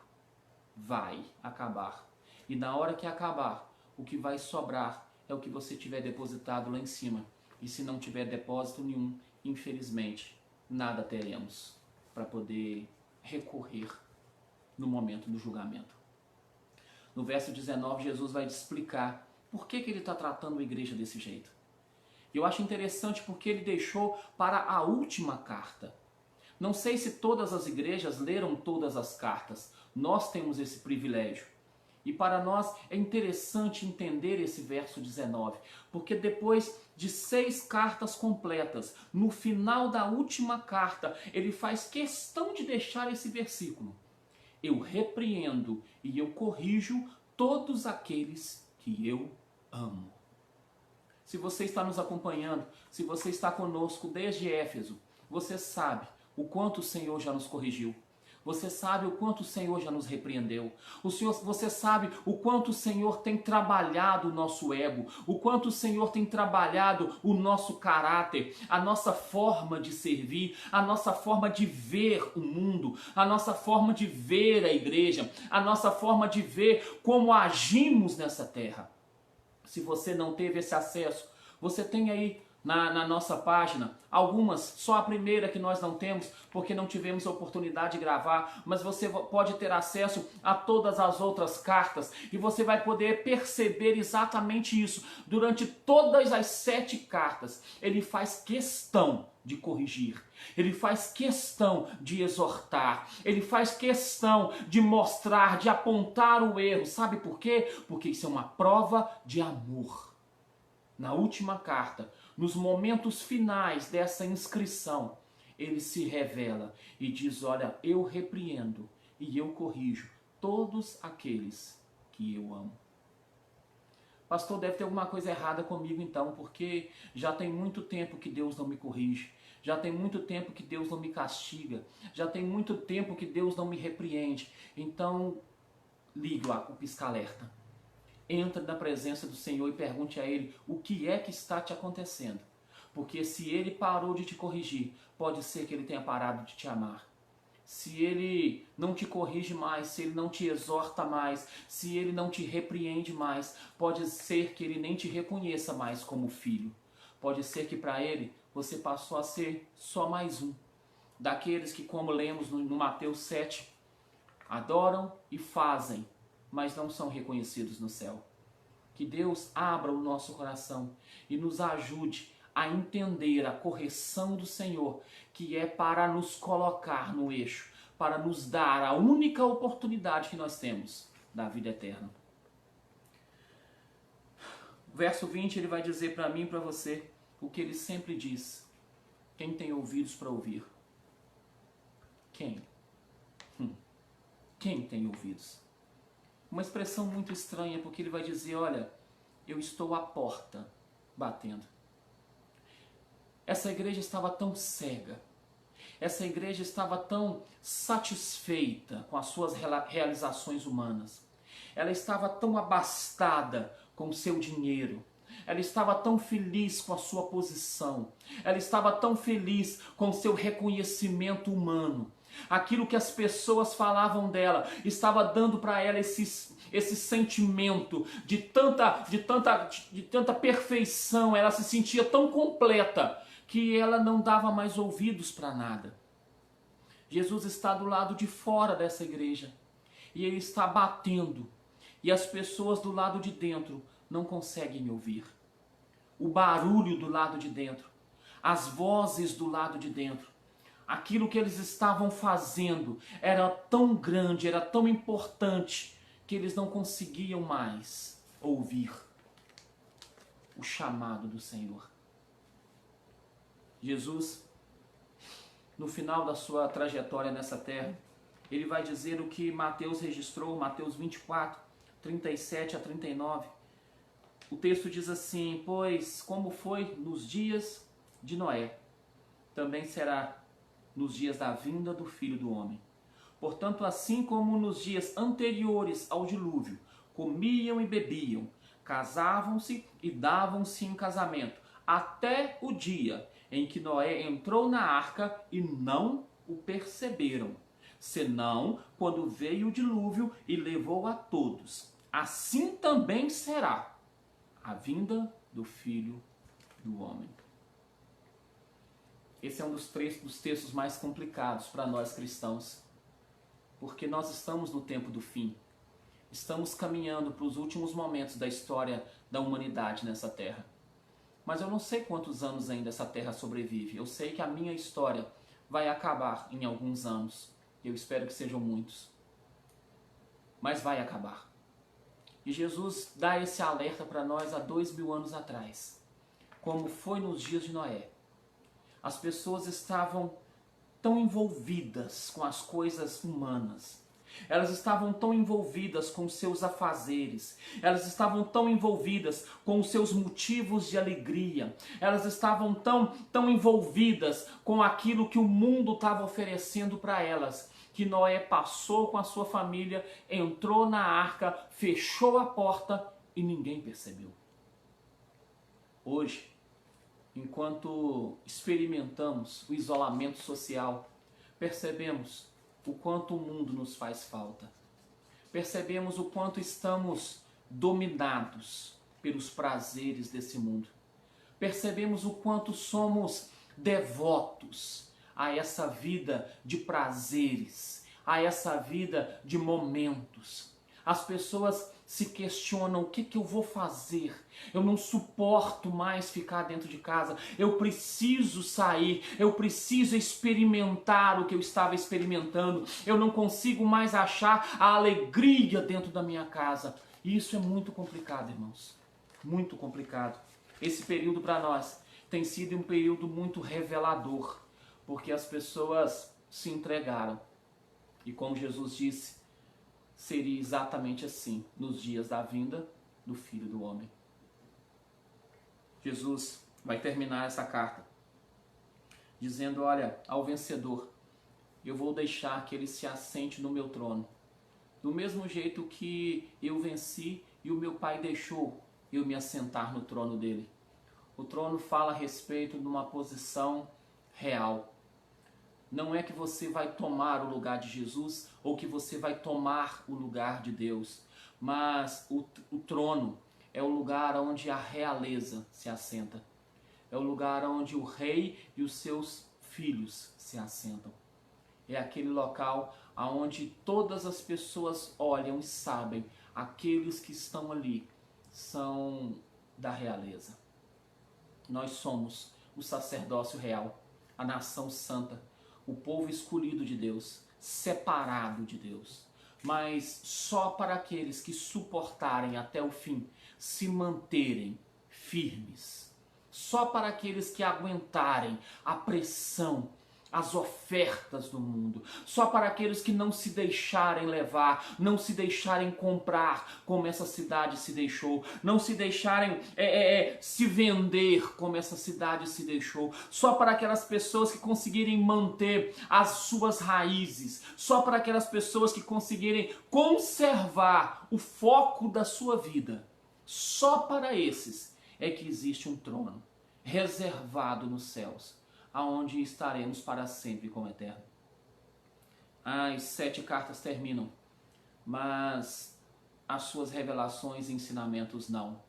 Vai acabar. E na hora que acabar, o que vai sobrar é o que você tiver depositado lá em cima. E se não tiver depósito nenhum, infelizmente, nada teremos para poder recorrer no momento do julgamento. No verso 19, Jesus vai te explicar por que ele está tratando a igreja desse jeito. Eu acho interessante porque ele deixou para a última carta. Não sei se todas as igrejas leram todas as cartas. Nós temos esse privilégio. E para nós é interessante entender esse verso 19, porque depois de 6 cartas completas, no final da última carta, ele faz questão de deixar esse versículo: eu repreendo e eu corrijo todos aqueles que eu amo. Se você está nos acompanhando, se você está conosco desde Éfeso, você sabe o quanto o Senhor já nos corrigiu. Você sabe o quanto o Senhor já nos repreendeu. Você sabe o quanto o Senhor tem trabalhado o nosso ego, o quanto o Senhor tem trabalhado o nosso caráter, a nossa forma de servir, a nossa forma de ver o mundo, a nossa forma de ver a igreja, a nossa forma de ver como agimos nessa terra. Se você não teve esse acesso, você tem aí na nossa página algumas, só a primeira que nós não temos, porque não tivemos a oportunidade de gravar, mas você pode ter acesso a todas as outras cartas, e você vai poder perceber exatamente isso. Durante todas as 7 cartas, ele faz questão de corrigir, ele faz questão de exortar, ele faz questão de mostrar, de apontar o erro. Sabe por quê? Porque isso é uma prova de amor. Na última carta, nos momentos finais dessa inscrição, ele se revela e diz: olha, eu repreendo e eu corrijo todos aqueles que eu amo. Pastor, deve ter alguma coisa errada comigo então, porque já tem muito tempo que Deus não me corrige, já tem muito tempo que Deus não me castiga, já tem muito tempo que Deus não me repreende. Então, ligue lá o pisca-alerta. Entra na presença do Senhor e pergunte a Ele o que é que está te acontecendo. Porque se Ele parou de te corrigir, pode ser que Ele tenha parado de te amar. Se Ele não te corrige mais, se Ele não te exorta mais, se Ele não te repreende mais, pode ser que Ele nem te reconheça mais como filho. Pode ser que para Ele você passou a ser só mais um. Daqueles que, como lemos no Mateus 7, adoram e fazem, mas não são reconhecidos no céu. Que Deus abra o nosso coração e nos ajude a entender a correção do Senhor, que é para nos colocar no eixo, para nos dar a única oportunidade que nós temos da vida eterna. Verso 20, ele vai dizer para mim e para você o que ele sempre diz: quem tem ouvidos para ouvir? Quem? Quem tem ouvidos? Uma expressão muito estranha, porque ele vai dizer: olha, eu estou à porta batendo. Essa igreja estava tão cega, essa igreja estava tão satisfeita com as suas realizações humanas, ela estava tão abastada com o seu dinheiro, ela estava tão feliz com a sua posição, ela estava tão feliz com o seu reconhecimento humano. Aquilo que as pessoas falavam dela estava dando para ela esse sentimento de tanta perfeição. Ela se sentia tão completa que ela não dava mais ouvidos para nada. Jesus está do lado de fora dessa igreja e ele está batendo, e as pessoas do lado de dentro não conseguem ouvir. O barulho do lado de dentro, as vozes do lado de dentro, aquilo que eles estavam fazendo era tão grande, era tão importante, que eles não conseguiam mais ouvir o chamado do Senhor. Jesus, no final da sua trajetória nessa terra, ele vai dizer o que Mateus registrou, Mateus 24, 37 a 39. O texto diz assim: pois como foi nos dias de Noé, também será nos dias da vinda do Filho do Homem. Portanto, assim como nos dias anteriores ao dilúvio, comiam e bebiam, casavam-se e davam-se em casamento, até o dia em que Noé entrou na arca e não o perceberam, senão quando veio o dilúvio e levou a todos. Assim também será a vinda do Filho do Homem. Esse é um dos textos mais complicados para nós cristãos, porque nós estamos no tempo do fim. Estamos caminhando para os últimos momentos da história da humanidade nessa terra. Mas eu não sei quantos anos ainda essa terra sobrevive. Eu sei que a minha história vai acabar em alguns anos. Eu espero que sejam muitos. Mas vai acabar. E Jesus dá esse alerta para nós há 2000 anos atrás. Como foi nos dias de Noé. As pessoas estavam tão envolvidas com as coisas humanas. Elas estavam tão envolvidas com seus afazeres. Elas estavam tão envolvidas com os seus motivos de alegria. Elas estavam tão envolvidas com aquilo que o mundo estava oferecendo para elas, que Noé passou com a sua família, entrou na arca, fechou a porta e ninguém percebeu. Hoje, enquanto experimentamos o isolamento social, percebemos o quanto o mundo nos faz falta. Percebemos o quanto estamos dominados pelos prazeres desse mundo. Percebemos o quanto somos devotos a essa vida de prazeres, a essa vida de momentos. As pessoas se questionam: o que eu vou fazer? Eu não suporto mais ficar dentro de casa. Eu preciso sair. Eu preciso experimentar o que eu estava experimentando. Eu não consigo mais achar a alegria dentro da minha casa. E isso é muito complicado, irmãos. Muito complicado. Esse período para nós tem sido um período muito revelador, porque as pessoas se entregaram. E como Jesus disse, seria exatamente assim nos dias da vinda do Filho do Homem. Jesus vai terminar essa carta dizendo: olha, ao vencedor, eu vou deixar que ele se assente no meu trono. Do mesmo jeito que eu venci e o meu Pai deixou eu me assentar no trono dele. O trono fala a respeito de uma posição real. Não é que você vai tomar o lugar de Jesus ou que você vai tomar o lugar de Deus, mas o trono é o lugar onde a realeza se assenta. É o lugar onde o rei e os seus filhos se assentam. É aquele local onde todas as pessoas olham e sabem: aqueles que estão ali são da realeza. Nós somos o sacerdócio real, a nação santa, o povo escolhido de Deus, separado de Deus. Mas só para aqueles que suportarem até o fim, se manterem firmes. Só para aqueles que aguentarem a pressão, as ofertas do mundo. Só para aqueles que não se deixarem levar, não se deixarem comprar como essa cidade se deixou, não se deixarem se vender como essa cidade se deixou. Só para aquelas pessoas que conseguirem manter as suas raízes. Só para aquelas pessoas que conseguirem conservar o foco da sua vida. Só para esses é que existe um trono reservado nos céus, aonde estaremos para sempre com o Eterno. As 7 cartas terminam, mas as suas revelações e ensinamentos não.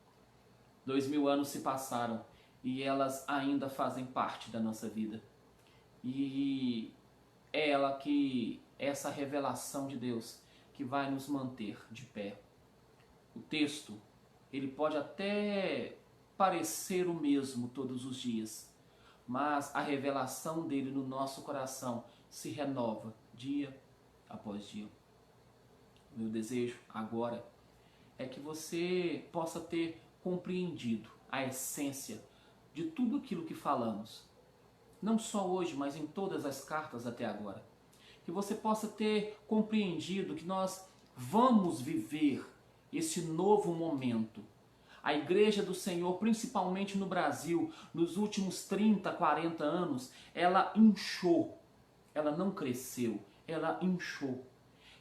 2000 anos se passaram e elas ainda fazem parte da nossa vida. E é essa revelação de Deus que vai nos manter de pé. O texto, ele pode até parecer o mesmo todos os dias, mas a revelação dele no nosso coração se renova dia após dia. Meu desejo agora é que você possa ter compreendido a essência de tudo aquilo que falamos. Não só hoje, mas em todas as cartas até agora. Que você possa ter compreendido que nós vamos viver esse novo momento. A Igreja do Senhor, principalmente no Brasil, nos últimos 30, 40 anos, ela inchou. Ela não cresceu, ela inchou.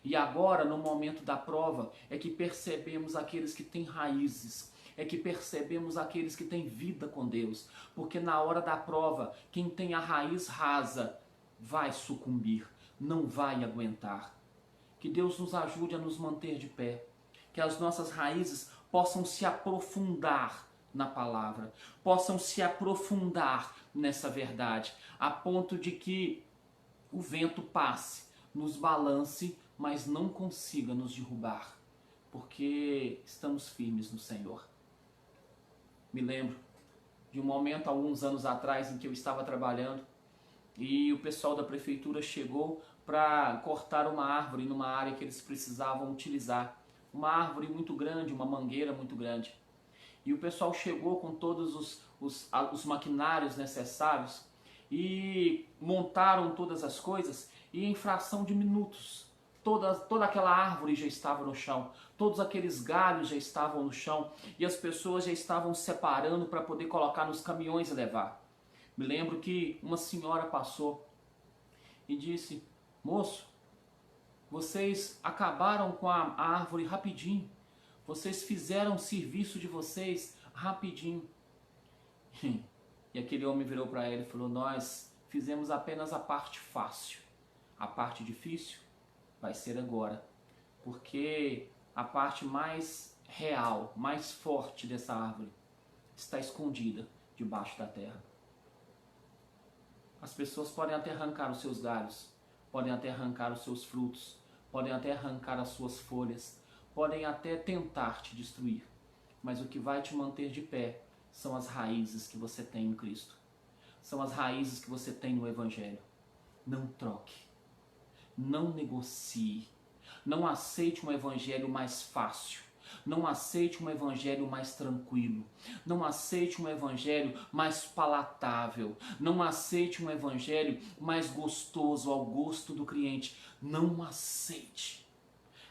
E agora, no momento da prova, é que percebemos aqueles que têm raízes, é que percebemos aqueles que têm vida com Deus. Porque na hora da prova, quem tem a raiz rasa vai sucumbir, não vai aguentar. Que Deus nos ajude a nos manter de pé, que as nossas raízes possam se aprofundar na palavra, possam se aprofundar nessa verdade, a ponto de que o vento passe, nos balance, mas não consiga nos derrubar, porque estamos firmes no Senhor. Me lembro de um momento, alguns anos atrás, em que eu estava trabalhando e o pessoal da prefeitura chegou para cortar uma árvore numa área que eles precisavam utilizar. Uma árvore muito grande, uma mangueira muito grande. E o pessoal chegou com todos os maquinários necessários e montaram todas as coisas e em fração de minutos toda aquela árvore já estava no chão, todos aqueles galhos já estavam no chão e as pessoas já estavam separando para poder colocar nos caminhões e levar. Me lembro que uma senhora passou e disse: moço, Vocês acabaram com a árvore rapidinho. Vocês fizeram o serviço de vocês rapidinho. E aquele homem virou para ele e falou: nós fizemos apenas a parte fácil. A parte difícil vai ser agora. Porque a parte mais real, mais forte dessa árvore está escondida debaixo da terra. As pessoas podem até arrancar os seus galhos, podem até arrancar os seus frutos, podem até arrancar as suas folhas, podem até tentar te destruir, mas o que vai te manter de pé são as raízes que você tem em Cristo. São as raízes que você tem no Evangelho. Não troque, não negocie, não aceite um Evangelho mais fácil. Não aceite um evangelho mais tranquilo. Não aceite um evangelho mais palatável. Não aceite um evangelho mais gostoso ao gosto do cliente. Não aceite.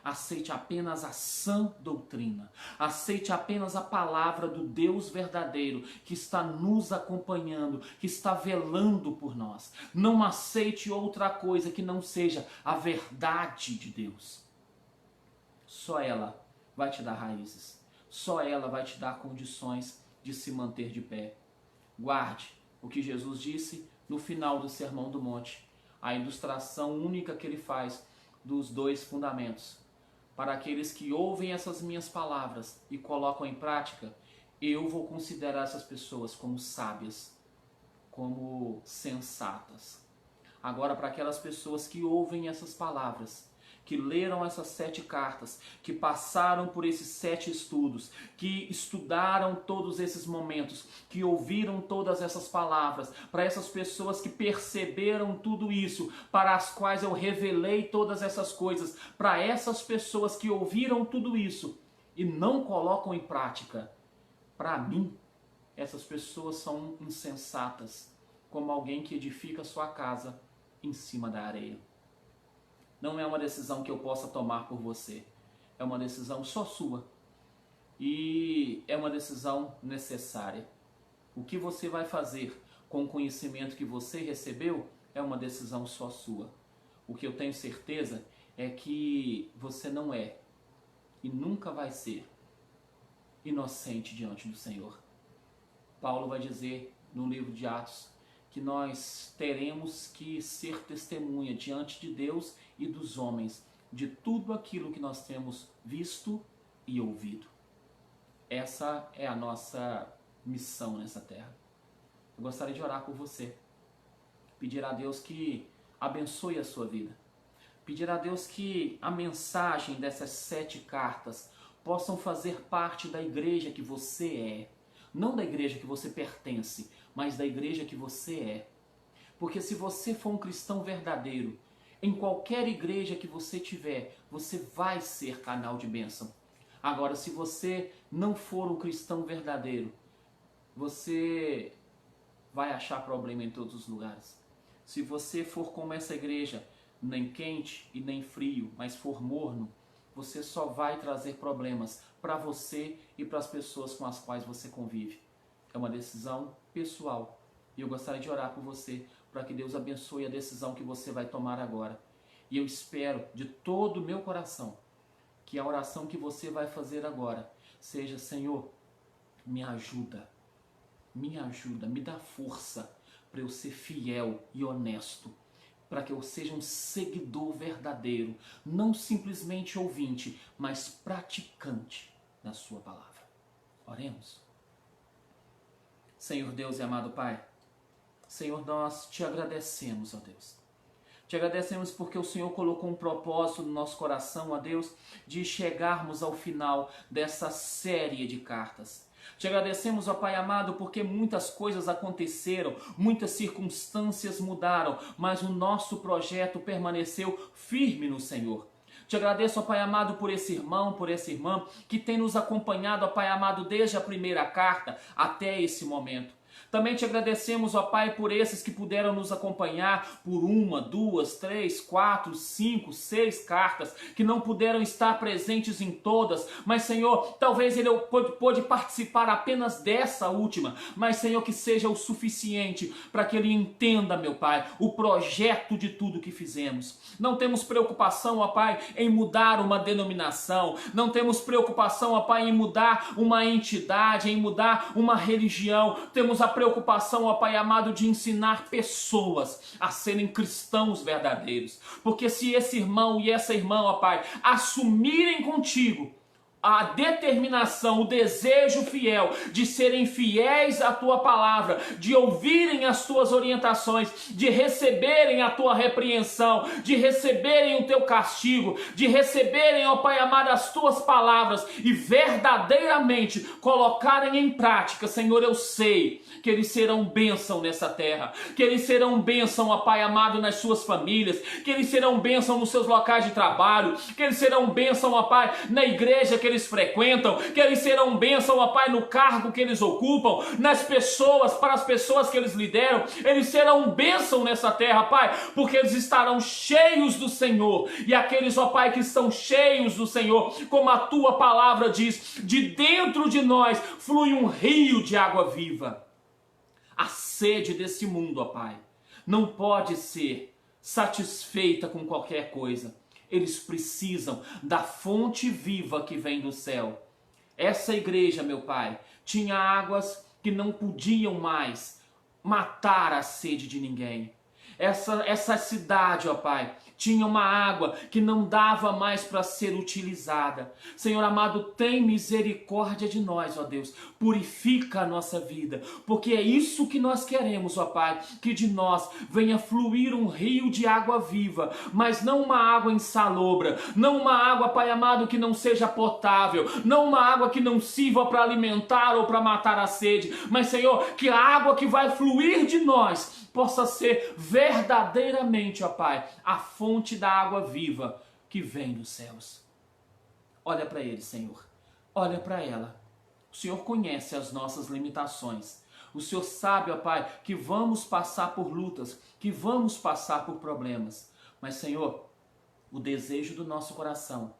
Aceite apenas a sã doutrina. Aceite apenas a palavra do Deus verdadeiro que está nos acompanhando, que está velando por nós. Não aceite outra coisa que não seja a verdade de Deus. Só ela vai te dar raízes. Só ela vai te dar condições de se manter de pé. Guarde o que Jesus disse no final do Sermão do Monte. A ilustração única que ele faz dos dois fundamentos. Para aqueles que ouvem essas minhas palavras e colocam em prática, eu vou considerar essas pessoas como sábias, como sensatas. Agora, para aquelas pessoas que ouvem essas palavras, que leram essas 7 cartas, que passaram por esses 7 estudos, que estudaram todos esses momentos, que ouviram todas essas palavras, para essas pessoas que perceberam tudo isso, para as quais eu revelei todas essas coisas, para essas pessoas que ouviram tudo isso e não colocam em prática, para mim, essas pessoas são insensatas, como alguém que edifica sua casa em cima da areia. Não é uma decisão que eu possa tomar por você. É uma decisão só sua. E é uma decisão necessária. O que você vai fazer com o conhecimento que você recebeu é uma decisão só sua. O que eu tenho certeza é que você não é e nunca vai ser inocente diante do Senhor. Paulo vai dizer no livro de Atos que nós teremos que ser testemunha diante de Deus e dos homens de tudo aquilo que nós temos visto e ouvido. Essa é a nossa missão nessa terra. Eu gostaria de orar por você, pedir a Deus que abençoe a sua vida, pedir a Deus que a mensagem dessas 7 cartas possam fazer parte da igreja que você é, não da igreja que você pertence, mas da igreja que você é. Porque se você for um cristão verdadeiro, em qualquer igreja que você tiver, você vai ser canal de bênção. Agora, se você não for um cristão verdadeiro, você vai achar problema em todos os lugares. Se você for como essa igreja, nem quente e nem frio, mas for morno, você só vai trazer problemas para você e para as pessoas com as quais você convive. É uma decisão pessoal. E eu gostaria de orar por você, para que Deus abençoe a decisão que você vai tomar agora. E eu espero de todo o meu coração que a oração que você vai fazer agora seja: Senhor, me ajuda, me dá força para eu ser fiel e honesto, para que eu seja um seguidor verdadeiro, não simplesmente ouvinte, mas praticante da sua palavra. Oremos. Senhor Deus e amado Pai, Senhor, nós te agradecemos, ó Deus. Te agradecemos porque o Senhor colocou um propósito no nosso coração, ó Deus, de chegarmos ao final dessa série de cartas. Te agradecemos, ó Pai amado, porque muitas coisas aconteceram, muitas circunstâncias mudaram, mas o nosso projeto permaneceu firme no Senhor. Te agradeço, ó Pai amado, por esse irmão, por essa irmã que tem nos acompanhado, ó Pai amado, desde a primeira carta até esse momento. Também te agradecemos, ó Pai, por esses que puderam nos acompanhar por 1, 2, 3, 4, 5, 6 cartas, que não puderam estar presentes em todas, mas Senhor, talvez ele pôde participar apenas dessa última, mas Senhor, que seja o suficiente para que ele entenda, meu Pai, o projeto de tudo que fizemos. Não temos preocupação, ó Pai, em mudar uma denominação, não temos preocupação, ó Pai, em mudar uma entidade, em mudar uma religião, temos a preocupação, ó Pai amado, de ensinar pessoas a serem cristãos verdadeiros. Porque se esse irmão e essa irmã, ó Pai, assumirem contigo a determinação, o desejo fiel de serem fiéis à tua palavra, de ouvirem as tuas orientações, de receberem a tua repreensão, de receberem o teu castigo, de receberem, ó Pai amado, as tuas palavras e verdadeiramente colocarem em prática, Senhor, eu sei que eles serão bênção nessa terra, que eles serão bênção, ó Pai amado, nas suas famílias, que eles serão bênção nos seus locais de trabalho, que eles serão bênção, ó Pai, na igreja que eles frequentam, que eles serão bênção, ó Pai, no cargo que eles ocupam, nas pessoas, para as pessoas que eles lideram, eles serão bênção nessa terra, Pai, porque eles estarão cheios do Senhor, e aqueles, ó Pai, que estão cheios do Senhor, como a tua palavra diz, de dentro de nós flui um rio de água viva. A sede desse mundo, ó Pai, não pode ser satisfeita com qualquer coisa. Eles precisam da fonte viva que vem do céu. Essa igreja, meu Pai, tinha águas que não podiam mais matar a sede de ninguém. Essa cidade, ó Pai, tinha uma água que não dava mais para ser utilizada. Senhor amado, tem misericórdia de nós, ó Deus. Purifica a nossa vida, porque é isso que nós queremos, ó Pai, que de nós venha fluir um rio de água viva, mas não uma água insalobra, não uma água, Pai amado, que não seja potável, não uma água que não sirva para alimentar ou para matar a sede, mas, Senhor, que a água que vai fluir de nós possa ser verdadeiramente, ó Pai, a fonte da água viva que vem dos céus. Olha para ele, Senhor. Olha para ela. O Senhor conhece as nossas limitações. O Senhor sabe, ó Pai, que vamos passar por lutas, que vamos passar por problemas. Mas, Senhor, o desejo do nosso coração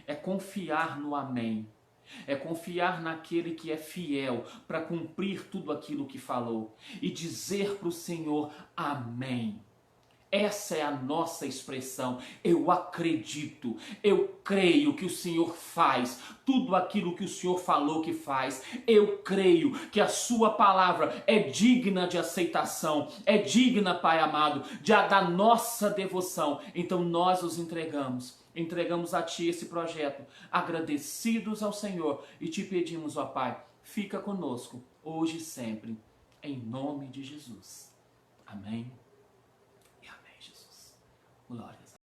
é confiar no amém. É confiar naquele que é fiel para cumprir tudo aquilo que falou e dizer para o Senhor amém. Essa é a nossa expressão. Eu acredito, eu creio que o Senhor faz tudo aquilo que o Senhor falou que faz. Eu creio que a sua palavra é digna de aceitação, é digna, Pai amado, da nossa devoção. Então nós os entregamos a Ti esse projeto, agradecidos ao Senhor, e Te pedimos, ó Pai, fica conosco, hoje e sempre, em nome de Jesus. Amém.